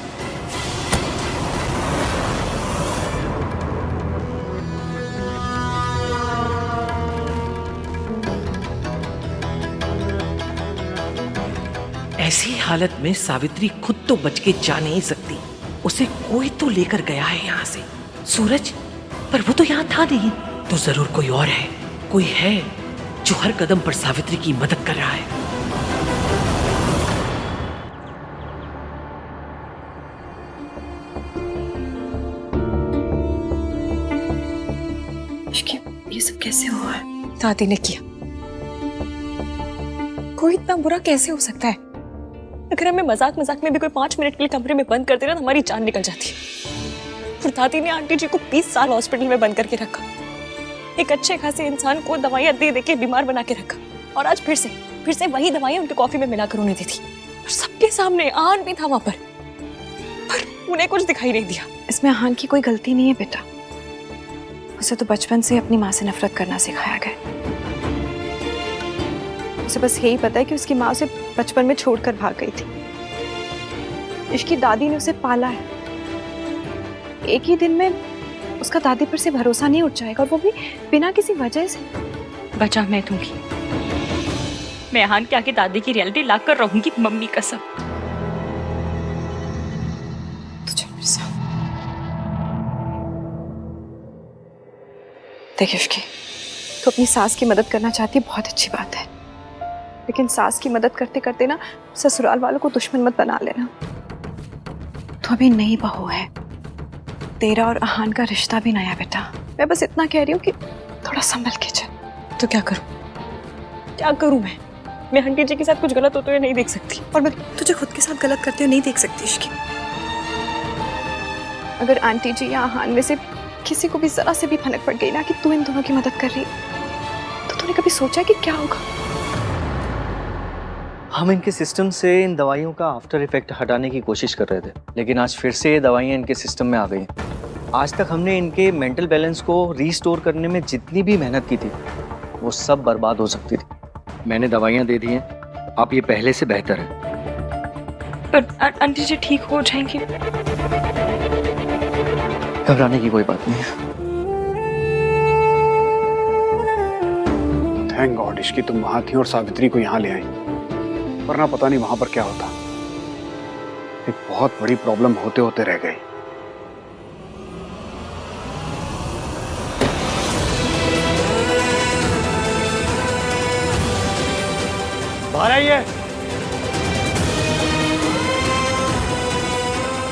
ऐसी हालत में सावित्री खुद तो बच के जा नहीं सकती, उसे कोई तो लेकर गया है यहाँ से। सूरज, पर वो तो यहाँ था नहीं, तो जरूर कोई और है, कोई है जो हर कदम पर सावित्री की मदद कर रहा है। ये सब कैसे हुआ है? दादी ने किया। कोई इतना बुरा कैसे हो सकता है? अगर हमें मजाक मजाक में भी कोई 5 मिनट के लिए कमरे में बंद कर दे ना तो हमारी जान निकल जाती है। फिर दादी ने आंटी जी को 20 साल हॉस्पिटल में बंद करके रखा, एक अच्छे खासे इंसान को दवाइयां दे दे के बीमार बना के रखा, और आज फिर से वही दवाइयां उनके कॉफी में मिलाकर उन्हें दी थी। और सबके सामने आहान भी था वहां पर उन्हें कुछ दिखाई नहीं दिया। इसमें आहान की कोई गलती नहीं है बेटा, उसे तो बचपन से अपनी माँ से नफरत करना सिखाया गया। उसे बस यही पता है कि उसकी माँ उसे बचपन में छोड़कर भाग गई थी। इसकी दादी ने उसे पाला है, एक ही दिन में उसका दादी पर से भरोसा नहीं उठ जाएगा, और वो भी बिना किसी वजह से। बचा मैं दूंगी, मैं आहान के आगे दादी की रियलिटी लाकर रहूंगी, मम्मी कसम। देखिए उसकी, तो अपनी सास की मदद करना चाहती है, बहुत अच्छी बात है, लेकिन सास की मदद करते करते ना ससुराल वालों को दुश्मन मत बना लेना। तो अभी नई बहू है, तेरा और आहान का रिश्ता भी नया बेटा। मैं बस इतना कह रही हूँ कि थोड़ा संभल के चल। तो क्या करूं मैं आंटी जी के साथ कुछ गलत होते हुए नहीं देख सकती, और मैं तुझे खुद के साथ गलत करते हुए नहीं देख सकती इसकी। अगर आंटी जी या आहान में से किसी को भी जरा से भी भनक पड़ गई ना कि तू इन दोनों की मदद कर रही है, तो तूने कभी सोचा कि क्या होगा? हम इनके सिस्टम से इन दवाइयों का आफ्टर इफेक्ट हटाने की कोशिश कर रहे थे, लेकिन आज फिर से ये दवाइयाँ इनके सिस्टम में आ गई। आज तक हमने इनके मेंटल बैलेंस को रीस्टोर करने में जितनी भी मेहनत की थी, वो सब बर्बाद हो सकती थी। मैंने दवाइयाँ दे दी हैं, आप ये पहले से बेहतर है। पर आंटी जी ठीक हो जाएंगी? घबराने की कोई बात नहीं है। थैंक गॉड इसकी तुम वहां थी और सावित्री को यहाँ ले आई, वरना पता नहीं वहां पर क्या होता। एक बहुत बड़ी प्रॉब्लम होते होते रह गई। बाहर आइए।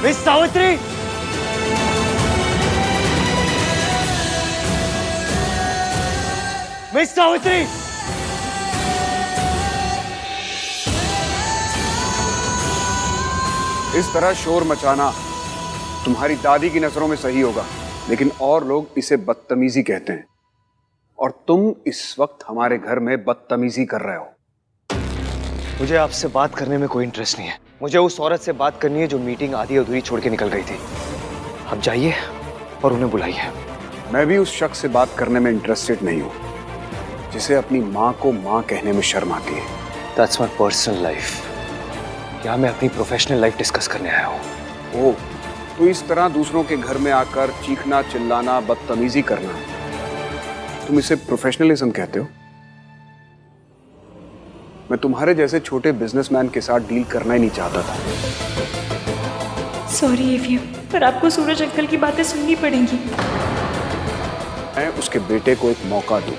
मिस सावित्री, मिस सावित्री, इस तरह शोर मचाना तुम्हारी दादी की नजरों में सही होगा, लेकिन और लोग इसे बदतमीजी कहते हैं, और तुम इस वक्त हमारे घर में बदतमीजी कर रहे हो। मुझे आपसे बात करने में कोई इंटरेस्ट नहीं है। मुझे उस औरत से बात करनी है जो मीटिंग आधी अधूरी छोड़ के निकल गई थी। आप जाइए और उन्हें बुलाइए। मैं भी उस शख्स से बात करने में इंटरेस्टेड नहीं हूं जिसे अपनी माँ को माँ कहने में शर्म आती है। That's my personal life। यहाँ मैं अपनी प्रोफेशनल लाइफ डिस्कस करने आया हूँ। ओह, तो इस तरह दूसरों के घर में आकर चीखना, चिल्लाना, बदतमीजी करना, तुम इसे प्रोफेशनलिज्म कहते हो? मैं तुम्हारे जैसे छोटे बिजनेसमैन के साथ डील करना ही नहीं चाहता था। सॉरी एवीएम, पर आपको सूरज अंकल की बातें सुननी पड़ेंगी। मैं उसके बेटे को एक मौका दूं,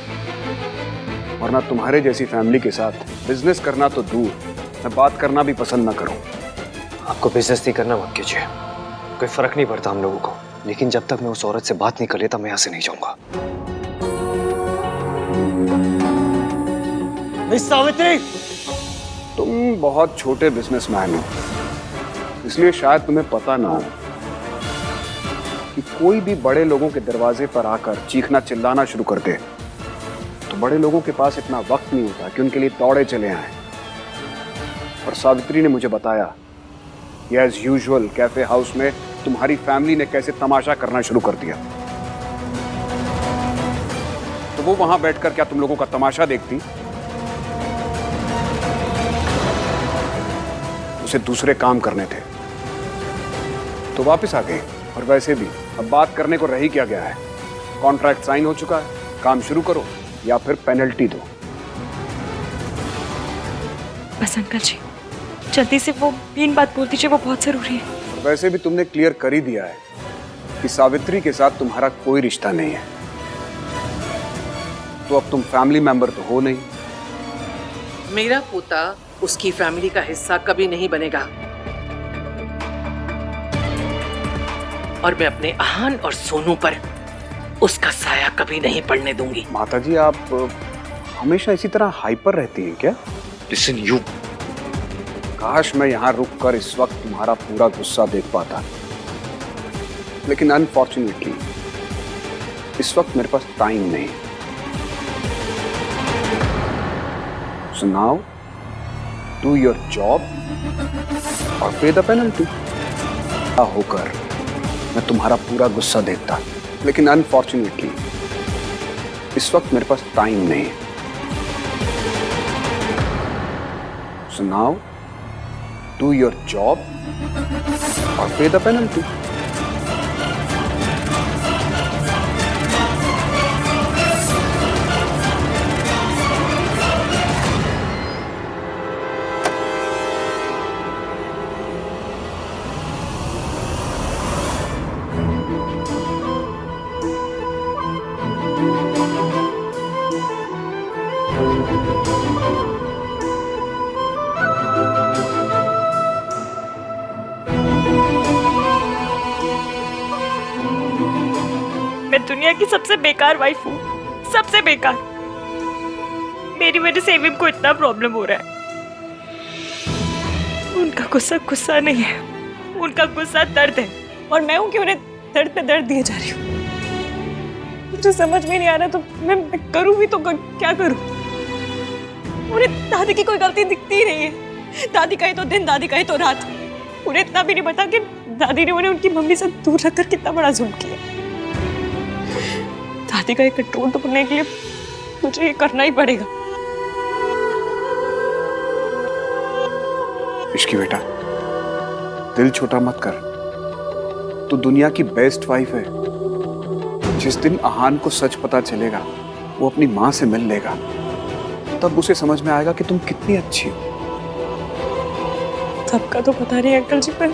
वरना तुम्हारे जैसी फैमिली के साथ बिजनेस करना तो दूर, मैं बात करना भी पसंद ना करूं। आपको बेइज्जती नहीं करना मत कीजिए, कोई फर्क नहीं पड़ता हम लोगों को, लेकिन जब तक मैं उस औरत से बात नहीं कर लेता मैं यहाँ से नहीं जाऊंगा। सावित्री, तुम बहुत छोटे बिजनेसमैन हो, इसलिए शायद तुम्हें पता ना हो कि कोई भी बड़े लोगों के दरवाजे पर आकर चीखना चिल्लाना शुरू कर दे तो बड़े लोगों के पास इतना वक्त नहीं होता कि उनके लिए दौड़े चले आए। और सावित्री ने मुझे बताया कि एज यूजुअल कैफे हाउस में तुम्हारी फैमिली ने कैसे तमाशा करना शुरू कर दिया। तो वो वहां बैठकर क्या तुम लोगों का तमाशा देखती? उसे दूसरे काम करने थे तो वापस आ गए। और वैसे भी अब बात करने को रह ही क्या गया है, कॉन्ट्रैक्ट साइन हो चुका है, काम शुरू करो या फिर पेनल्टी दो। बस अंकल जी, जल्दी से वो मेन बात बोल दीजिए, वो बहुत जरूरी है। और वैसे भी तुमने क्लियर कर ही दिया है कि सावित्री के साथ तुम्हारा कोई रिश्ता नहीं है, तो अब तुम फैमिली मेंबर तो हो नहीं। मेरा पोता उसकी फैमिली का हिस्सा कभी नहीं बनेगा, और मैं अपने आहान और सोनू पर उसका साया कभी नहीं पड़ने दूंगी। माताजी, आप हमेशा इसी तरह हाइपर रहती हैं क्या? लिसन यू, काश मैं यहाँ रुककर इस वक्त तुम्हारा पूरा गुस्सा देख पाता, लेकिन अनफॉर्चुनेटली इस वक्त मेरे पास टाइम नहीं। So now, do your job और pay the penalty। होकर मैं तुम्हारा पूरा गुस्सा देखता, लेकिन अनफॉर्चुनेटली इस वक्त मेरे पास टाइम नहीं। So now, do your job और pay the penalty। मैं दुनिया की सबसे बेकार वाइफ हूँ, सबसे बेकार। मेरी वजह से एविम को इतना प्रॉब्लम हो रहा है। उनका गुस्सा गुस्सा नहीं है, उनका गुस्सा दर्द है, और मैं हूँ कि उन्हें दर्द पे दर्द दिए जा रही हूँ। मुझे समझ में नहीं आ रहा, तो मैं करूँ भी तो क्या करूँ? उन्हें दादी की कोई गलती दिखती ही नहीं है। दादी कहे तो दिन, दादी कहे तो रात। उन्हें इतना भी नहीं पता कि दादी ने उन्हें उनकी मम्मी से दूर रखकर कितना बड़ा जुल्म किया। दादी का ये कंट्रोल तो करने के लिए मुझे ये करना ही पड़ेगा। इश्की बेटा, दिल छोटा मत कर, तू दुनिया की बेस्ट वाइफ है। जिस दिन आहान को सच पता चलेगा, वो अपनी माँ से मिल लेगा, तब उसे समझ में आएगा कि तुम कितनी अच्छी हो। सबका तो पता नहीं अंकल जी, पर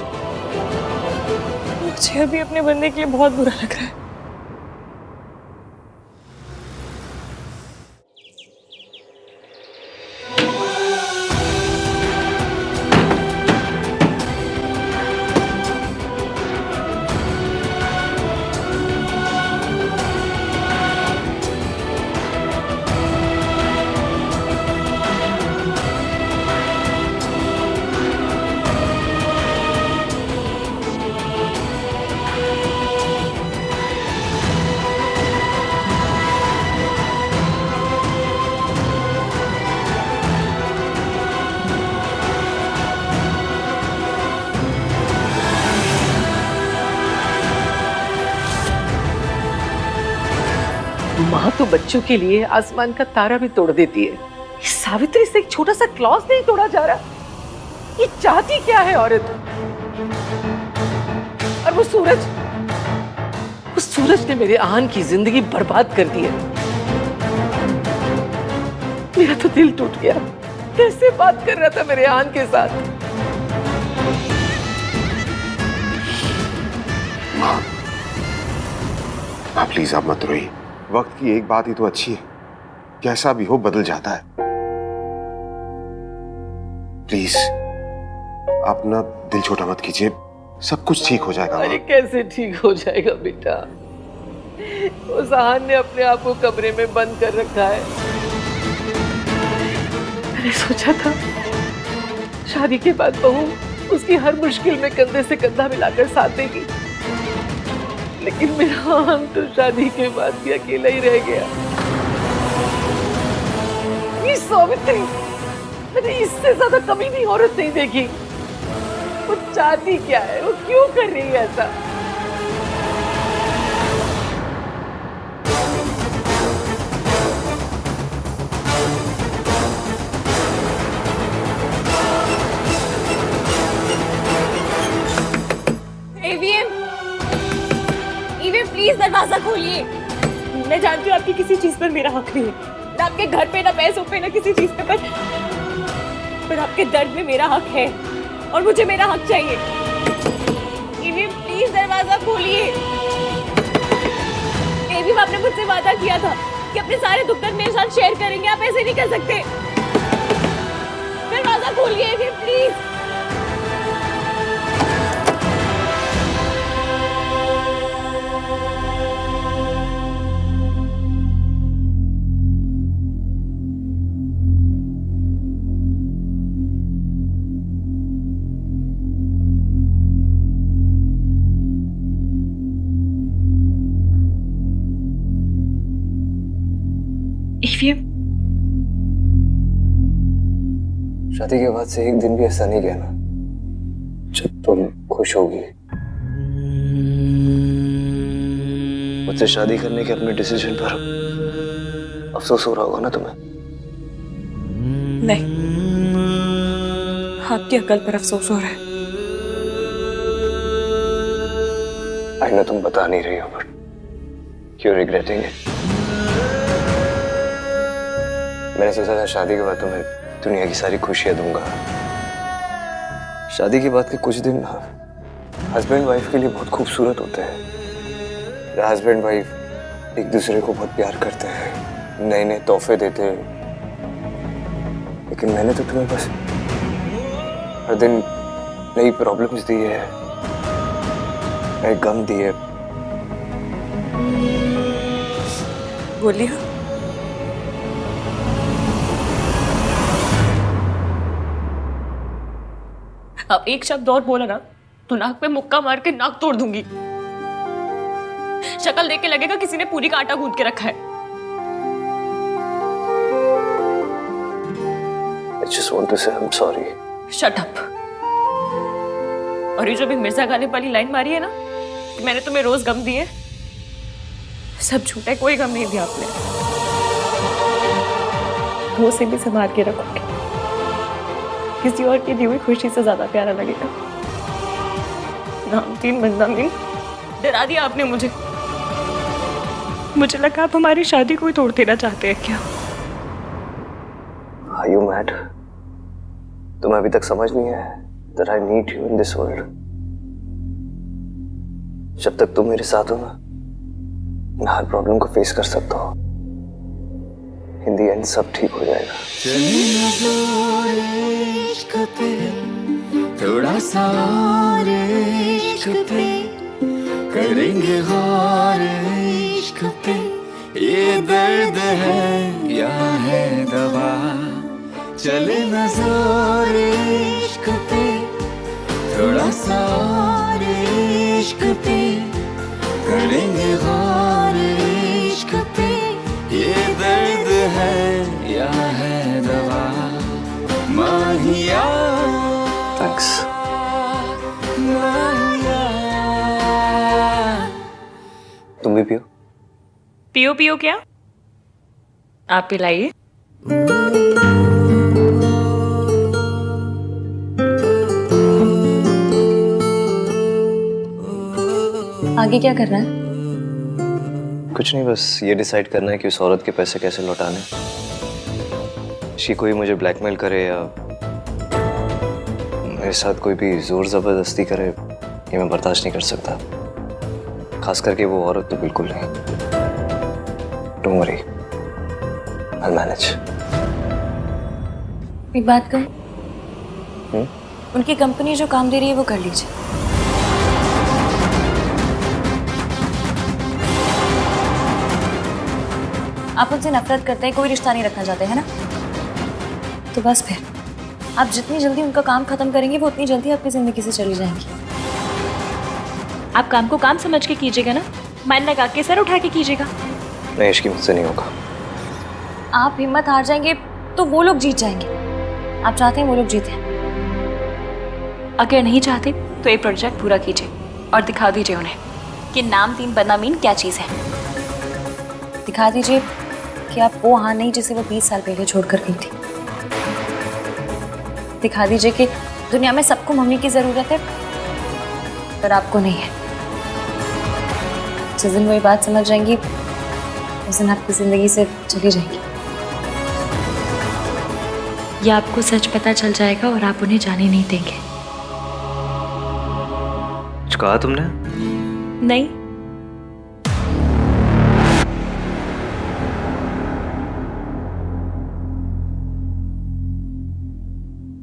मुझे अभी अपने बंदे के लिए बहुत बुरा लग रहा है। माँ तो बच्चों के लिए आसमान का तारा भी तोड़ देती है। इस सावित्री से एक छोटा सा क्लॉज नहीं तोड़ा जा रहा। ये चाहती क्या है औरत? और वो सूरज ने मेरे आहान की जिंदगी बर्बाद कर दी है। मेरा तो दिल टूट गया। कैसे बात कर रहा था मेरे आहान के साथ। माँ प्लीज आप मत रोइए। वक्त की एक बात ही तो अच्छी है, कैसा भी हो बदल जाता है। प्लीज आप ना दिल छोटा मत कीजिए, सब कुछ ठीक हो जाएगा। अरे कैसे ठीक हो जाएगा बेटा। उस आहान ने अपने आप को कमरे में बंद कर रखा है। मैंने सोचा था शादी के बाद बहू उसकी हर मुश्किल में कंधे से कंधा मिलाकर साथ देगी, लेकिन मेरा आहान तो शादी के बाद भी अकेला ही रह गया। ये सावित्री, मैंने इससे ज्यादा कभी भी औरत नहीं देखी। वो चाहती क्या है, वो क्यों कर रही है ऐसा। ईवीएम प्लीज दरवाजा खोलिए। मैं जानती हूँ आपकी किसी चीज पर मेरा हक नहीं है, ना आपके घर पे, ना पैसों पे, ना किसी चीज पे, पर आपके दर्द में मेरा हक है और मुझे मेरा हक चाहिए। ईवीएम प्लीज दरवाजा खोलिए। ईवीएम, आपने मुझसे वादा किया था कि अपने सारे दुख दर्द मेरे साथ शेयर करेंगे, आप ऐसे नहीं कर सकते। दरवाजा खोलिए ईवीएम प्लीज। शादी के बाद से एक दिन भी ऐसा नहीं गया ना जब तुम खुश होगी। मुझसे शादी करने के अपने डिसीजन पर अफसोस हो रहा होगा ना तुम्हें? नहीं, आपकी अकल पर अफसोस हो रहा है। आई नो तुम बता नहीं रही हो, बट यू रिग्रेटिंग इट। मैंने सोचा था शादी के बाद तुम्हें दुनिया की सारी खुशियां दूंगा। शादी के बाद के कुछ दिन ना हस्बैंड वाइफ के लिए बहुत खूबसूरत होते हैं। हस्बैंड वाइफ एक दूसरे को बहुत प्यार करते हैं, नए नए तोहफे देते हैं, लेकिन मैंने तो तुम्हें बस हर दिन नई प्रॉब्लम्स दी है, नए गम दिए। बोलिए। अब एक शब्द और बोला ना तो नाक पे मुक्का मार के नाक तोड़ दूंगी। शक्ल देख के लगेगा किसी ने पूरी का आटा गूंथ के रखा है। I just want to say I'm sorry. Shut up. और ये जो भी मिर्जा गालिब वाली लाइन मारी है ना कि मैंने तुम्हें रोज गम दिए, सब झूठ है, कोई गम नहीं दिया आपने। वो से भी संभाल के रखोगे, किसी और की दी हुई खुशी से ज्यादा प्यारा लगेगा। नामतीन बदनामीन डरा दिया आपने मुझे। मुझे लगा आप हमारी शादी को ही तोड़ देना चाहते हैं क्या? Are you mad? तुम्हें अभी तक समझ नहीं आया that I need you in this world. जब तक तुम मेरे साथ हो ना, मैं हर प्रॉब्लम को फेस कर सकता हूँ। In the end सब ठीक हो जाएगा। थोड़ा सा और इश्क पे करेंगे गौर इश्क पे, ये दर्द है या है दवा, चले न जोर इश्क पे, थोड़ा सा और इश्क पे करेंगे गौर इश्क पे, ये दर्द है या है दवा, माहिया। Thanks. तुम भी पियो। पियो पियो क्या? आप पिलाइए। आगे क्या करना है? कुछ नहीं, बस ये डिसाइड करना है कि उस औरत के पैसे कैसे लौटाने। शी कोई मुझे ब्लैकमेल करे या मेरे साथ कोई भी जोर जबरदस्ती करे, ये मैं बर्दाश्त नहीं कर सकता। खास करके वो औरत तो बिल्कुल नहीं। Don't worry, I'll manage। एक बात कहूं? उनकी कंपनी जो काम दे रही है वो कर लीजिए। आप उनसे नफरत करते हैं, कोई रिश्ता नहीं रखना चाहते हैं ना? तो बस फिर आप जितनी जल्दी उनका काम खत्म करेंगे वो उतनी जल्दी आपकी जिंदगी से चली जाएंगी। आप काम को काम समझ के कीजिएगा ना, मन लगा के सर उठा के कीजिएगा। नहीं, इसकी मुझसे नहीं होगा। आप हिम्मत हार जाएंगे तो वो लोग जीत जाएंगे। आप चाहते हैं वो लोग जीते? अगर नहीं चाहते तो ये प्रोजेक्ट पूरा कीजिए और दिखा दीजिए उन्हें कि नाम तीन बदनामीन क्या चीज़ है। दिखा दीजिए कि आप वो हाँ नहीं जिसे वो 20 साल पहले छोड़कर गई थी। दिखा दीजिए कि दुनिया में सबको मम्मी की जरूरत है पर आपको नहीं है। जिस दिन वो ये बात समझ जाएंगी उस दिन आपकी जिंदगी से चली जाएंगी। या आपको सच पता चल जाएगा और आप उन्हें जाने नहीं देंगे। कुछ कहा तुमने? नहीं।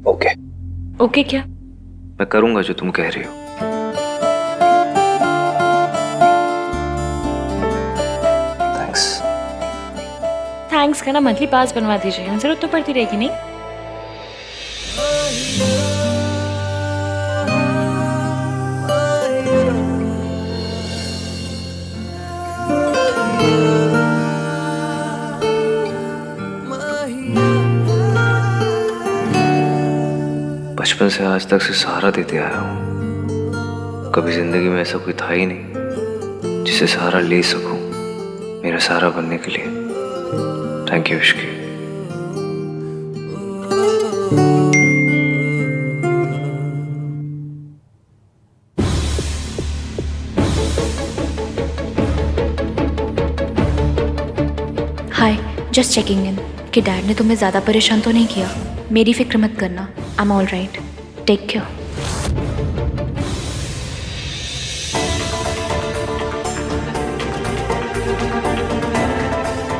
ओके। ओके क्या? मैं करूंगा जो तुम कह रही हो। थैंक्स का ना मंथली पास बनवा दीजिए, जरूरत तो पड़ती रहेगी नहीं? बचपन से आज तक से सहारा देते आया हूं। कभी जिंदगी में ऐसा कोई था ही नहीं जिसे सहारा ले सकूं, मेरा सहारा बनने के लिए। Thank you Ishki. Hi, just checking in कि डैड ने तुम्हें ज़्यादा परेशान तो नहीं किया। मेरी फिक्र मत करना, I am all right. Take care.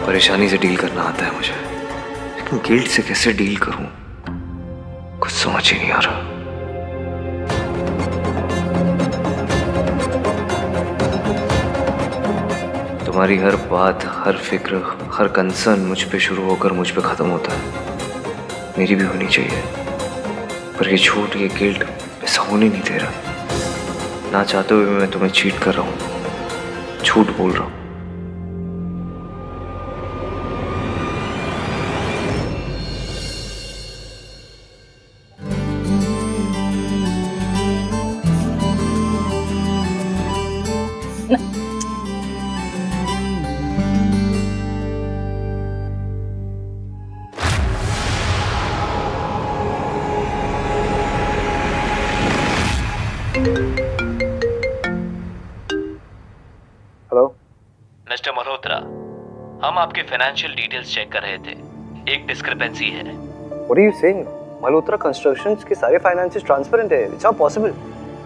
परेशानी से डील करना आता है मुझे, लेकिन गिल्ट से कैसे डील करूं कुछ समझ ही नहीं आ रहा। तुम्हारी हर बात, हर फिक्र, हर कंसर्न मुझ पे शुरू होकर मुझ पे खत्म होता है। मेरी भी होनी चाहिए, पर ये झूठ, ये गिल्ट ऐसा होने नहीं दे रहा। ना चाहते हुए मैं तुम्हें चीट कर रहा हूं, झूठ बोल रहा हूं। हेलो मिस्टर मल्होत्रा, हम आपके फाइनेंशियल डिटेल्स चेक कर रहे थे। एक डिस्क्रिपेंसी है। What are you saying? Malhotra constructions के सारे फाइनेंसेस ट्रांसपेरेंट है। It's not possible.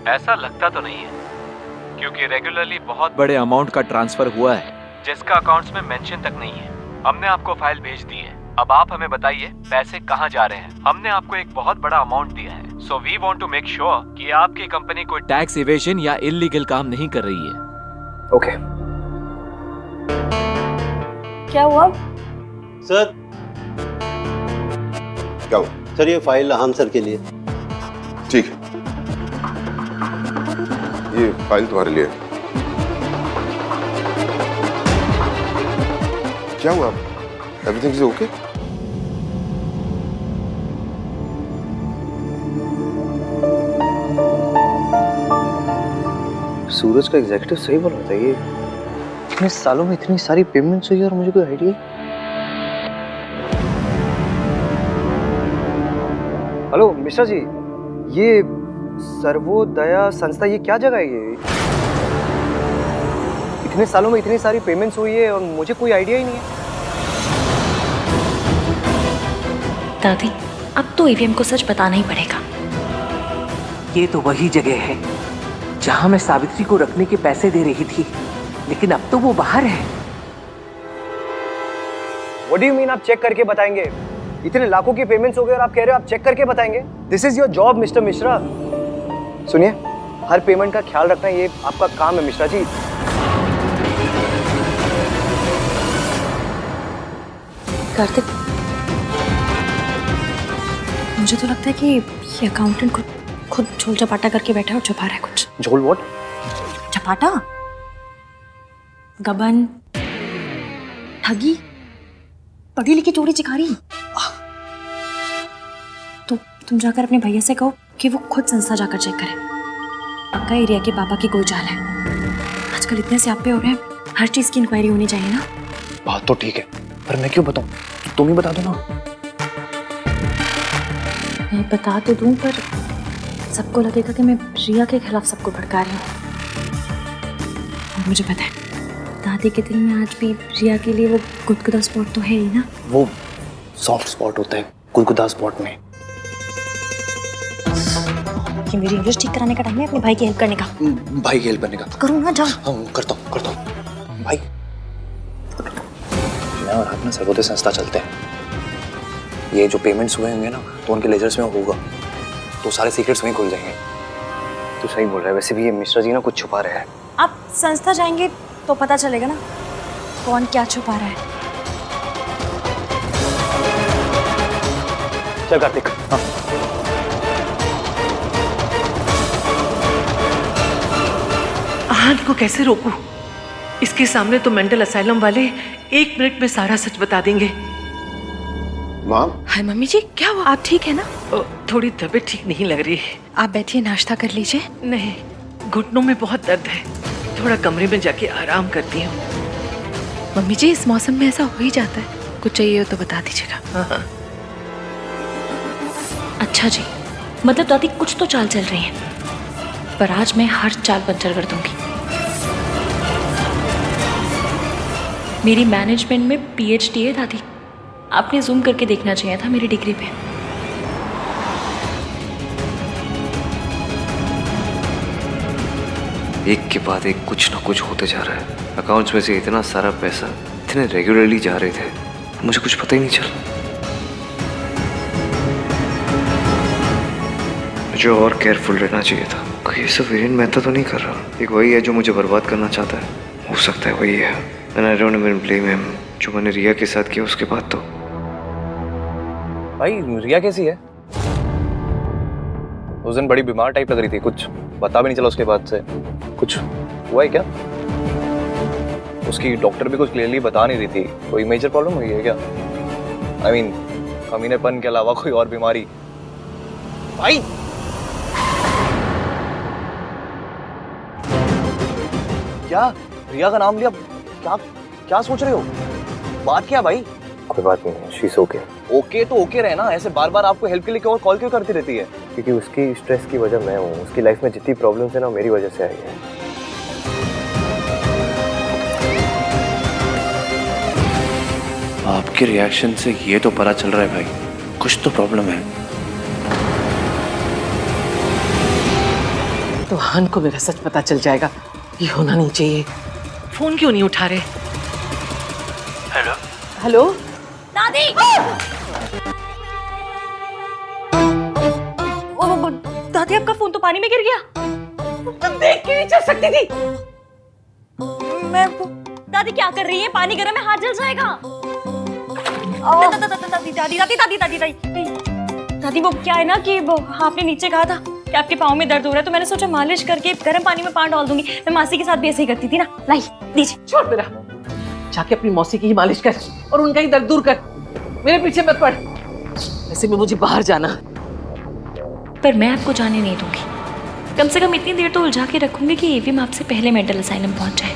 ऐसा लगता तो नहीं है, क्योंकि रेगुलरली बहुत बड़े अमाउंट का ट्रांसफर हुआ है जिसका अकाउंट्स में मेंशन तक नहीं है। हमने आपको फाइल भेज दी है, अब आप हमें बताइए पैसे कहाँ जा रहे हैं। हमने आपको एक बहुत बड़ा अमाउंट दिया है, so we want to make sure कि आपकी कंपनी कोई टैक्स इवेजन या इलीगल काम नहीं कर रही है। ओके। क्या हुआ? सर, क्या हुआ? सर ये फाइल आहान सर के लिए। ठीक है, ये फाइल तुम्हारे लिए। क्या हुआ? Everything is okay? सूरज का एग्जीक्यूटिव सही बोल रहा था। ये इतने सालों में इतनी सारी पेमेंट्स हुई और मुझे कोई आइडिया। हेलो मिश्रा जी, ये सर्वोदया संस्था, ये क्या जगह है ये? इतने सालों में इतनी सारी पेमेंट्स हुई है और मुझे कोई आइडिया ही नहीं है। दादी, अब तो ईवीएम को सच बताना ही पड़ेगा। ये तो वही जगह है जहां मैं सावित्री को रखने के पैसे दे रही थी, लेकिन अब तो वो बाहर है। What do you mean आप चेक करके बताएंगे? इतने लाखों की पेमेंट्स हो गए और आप कह रहे हो आप चेक करके बताएंगे? This is your job mister Mishra. सुनिए, हर पेमेंट का ख्याल रखना ये आपका काम है मिश्रा जी। कार्तिक, मुझे तो लगता है कि ये अकाउंटेंट खुद झोल चपाटा करके बैठा है और छुपा रहा है कुछ। झोल व्हाट? चपाटा, गबन, ठगी, पढ़ी लिखी चोरी चिकारी। तो तुम जाकर अपने भैया से कहो कि वो खुद संस्था जाकर चेक करे। पक्का एरिया के पापा की कोई चाल है। आजकल इतने स्यापे हो रहे हैं, हर चीज की इंक्वायरी होनी चाहिए ना। बात तो ठीक है, पर मैं क्यों बताऊं? तुम ही बता दो ना। मैं बता तो दूं, पर सबको लगेगा कि मैं रिया के खिलाफ सबको भड़का रही हूँ। और मुझे पता है, दादी के दिल में आज भी रिया के लिए वो गुदगुदा स्पॉट तो है ही ना। वो सॉफ्ट स्पॉट होता है गुदगुदा स्पॉट में। कि मेरी इंग्लिश ठीक कराने का टाइम है अपने भाई की हेल्प करने का। भाई की हेल्प करने का? करूँ ना, जाओ। हाँ, करता हूँ। भाई, मैं और आप ना सर्वोदय संस्था चलते हैं। ये जो पेमेंट्स हुए होंगे ना, तो उनके लेजर्स में होगा, तो सारे सीक्रेट्स वहीं खुल जाएंगे। तो सही बोल रहा है। वैसे भी ये मिश्रा जी ना कुछ छुपा रहे हैं। आप संस्था जाएंगे तो पता चलेगा ना कौन क्या छुपा रहा है। चल कार्तिक। हाँ। आहान को कैसे रोकूं? इसके सामने तो मेंटल असाइलम वाले 1 मिनट में सारा सच बता देंगे। माँ? हाय मम्मी जी, क्या हुआ? आप ठीक है ना? थोड़ी तबीयत ठीक नहीं लग रही है। आप बैठिए, नाश्ता कर लीजिए। नहीं, घुटनों में बहुत दर्द है, थोड़ा कमरे में जाके आराम करती हूँ। मम्मी जी, इस मौसम में ऐसा हो ही जाता है। कुछ चाहिए हो तो बता दीजिएगा। हाँ। अच्छा जी, मतलब दादी कुछ तो चाल चल रही है, पर आज मैं हर चाल पंचर कर दूंगी। मेरी मैनेजमेंट में PhD है दादी। आपने जूम करके देखना चाहिए था मेरी डिग्री पे। एक के बाद एक कुछ ना कुछ होते जा रहा है। अकाउंट्स में से इतना सारा पैसा इतने रेगुलरली जा रहे थे, मुझे कुछ पता ही नहीं चला। मुझे और केयरफुल रहना चाहिए था। ये सब वीरेन मेहता तो नहीं कर रहा। एक वही है जो मुझे बर्बाद करना चाहता है। हो सकता है वही है। And I don't even blame him। जो मैंने रिया के साथ किया उसके बाद तो। भाई, रिया कैसी है? उस दिन बड़ी बीमार टाइप लग रही थी, कुछ पता भी नहीं चला उसके बाद से। कुछ हुआ है क्या? उसकी डॉक्टर भी कुछ क्लियरली बता नहीं रही थी। कोई मेजर प्रॉब्लम हुई है क्या? I mean, कमीनेपन के अलावा कोई और बीमारी? भाई, क्या रिया का नाम लिया? क्या क्या सोच रहे हो? बात क्या भाई? कोई बात नहीं है, शीश ओके। ओके तो ओके रहना, ऐसे बार बार आपको हेल्प के लिए क्यों कॉल क्यों करती रहती है? क्योंकि उसकी स्ट्रेस की वजह मैं हूँ। उसकी लाइफ में जितनी प्रॉब्लम्स है ना, मेरी वजह से आई है। आपके रिएक्शन से ये तो पता चल रहा है भाई, कुछ तो प्रॉब्लम है। तो आहान को मेरा सच पता चल जाएगा। ये होना नहीं चाहिए। फोन क्यों नहीं उठा रहे? हेलो हेलो दादी! दादी, आपका फोन तो पानी में गिर गया। तुम देख के नहीं चल सकती थी। मैं दादी क्या कर रही है? पानी गर्म है, हाथ जल जाएगा। दादी दादी दादी दादी दादी दादी दादी, वो क्या है ना कि वो आपने नीचे कहा था कि आपके पाँव में दर्द हो रहा है, तो मैंने सोचा मालिश करके गर्म पानी में पाँव डाल दूंगी। मैं मासी के साथ भी ऐसे ही करती थी ना। लाई दीजिए। छोड़ मेरा, जाके अपनी मौसी की ही मालिश कर और उनका ही दर्द दूर कर। मेरे पीछे मत पड़। ऐसे में मुझे बाहर जाना। पर मैं आपको जाने नहीं दूंगी। कम से कम इतनी देर तो उलझा के रखूंगी कि ईवीएम आपसे पहले मेंटल असाइलम पहुंच जाए।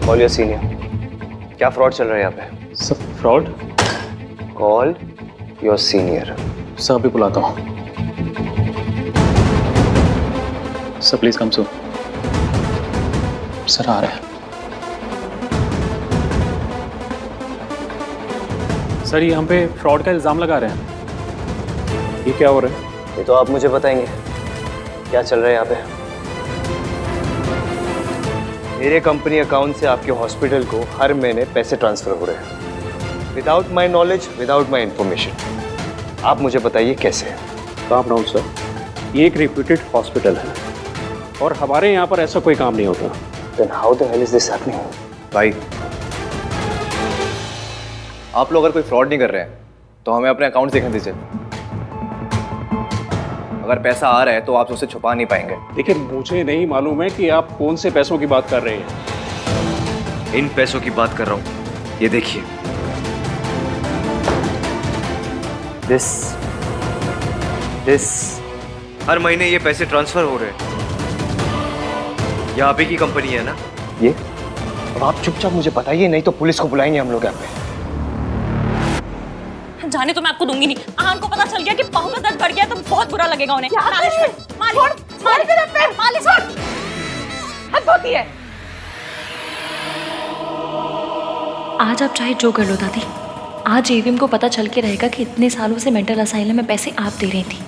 Call your senior. क्या फ्रॉड चल रहा है यहाँ पे? सब fraud? Call your senior. Sir अभी बुलाता हूँ। Sir please come so. Sir आ रहे हैं। सर ये हम पे फ्रॉड का इल्जाम लगा रहे हैं। ये क्या हो रहा है? ये तो आप मुझे बताएंगे क्या चल रहा है यहाँ पे। मेरे कंपनी अकाउंट से आपके हॉस्पिटल को हर महीने पैसे ट्रांसफर हो रहे हैं without my knowledge, without my information. आप मुझे बताइए कैसे। काम डाउन सर, ये एक रिप्यूटेड हॉस्पिटल है और हमारे यहाँ पर ऐसा कोई काम नहीं होता। Then how the hell is this happening? भाई आप लोग अगर कोई फ्रॉड नहीं कर रहे हैं तो हमें अपने अकाउंट देखने दीजिए। अगर पैसा आ रहा है तो आप उसे छुपा नहीं पाएंगे। देखिए मुझे नहीं मालूम है कि आप कौन से पैसों की बात कर रहे हैं। इन पैसों की बात कर रहा हूँ, ये देखिए। दिस हर महीने ये पैसे ट्रांसफर हो रहे हैं। ये आप ही की कंपनी है ना? ये अब आप चुपचाप मुझे बताइए, नहीं तो पुलिस को बुलाएंगे हम लोग यहाँ पे। जाने तो मैं आपको दूंगी नहीं। आहान को पता चल गया कि पाँव का दर्द बढ़ गया तो बहुत बुरा लगेगा उन्हें। मालिश हद होती है। आज आप चाहे जो कर लो दादी, आज एवीएम को पता चल के रहेगा कि इतने सालों से मेंटल असाइलम में पैसे आप दे रही थी।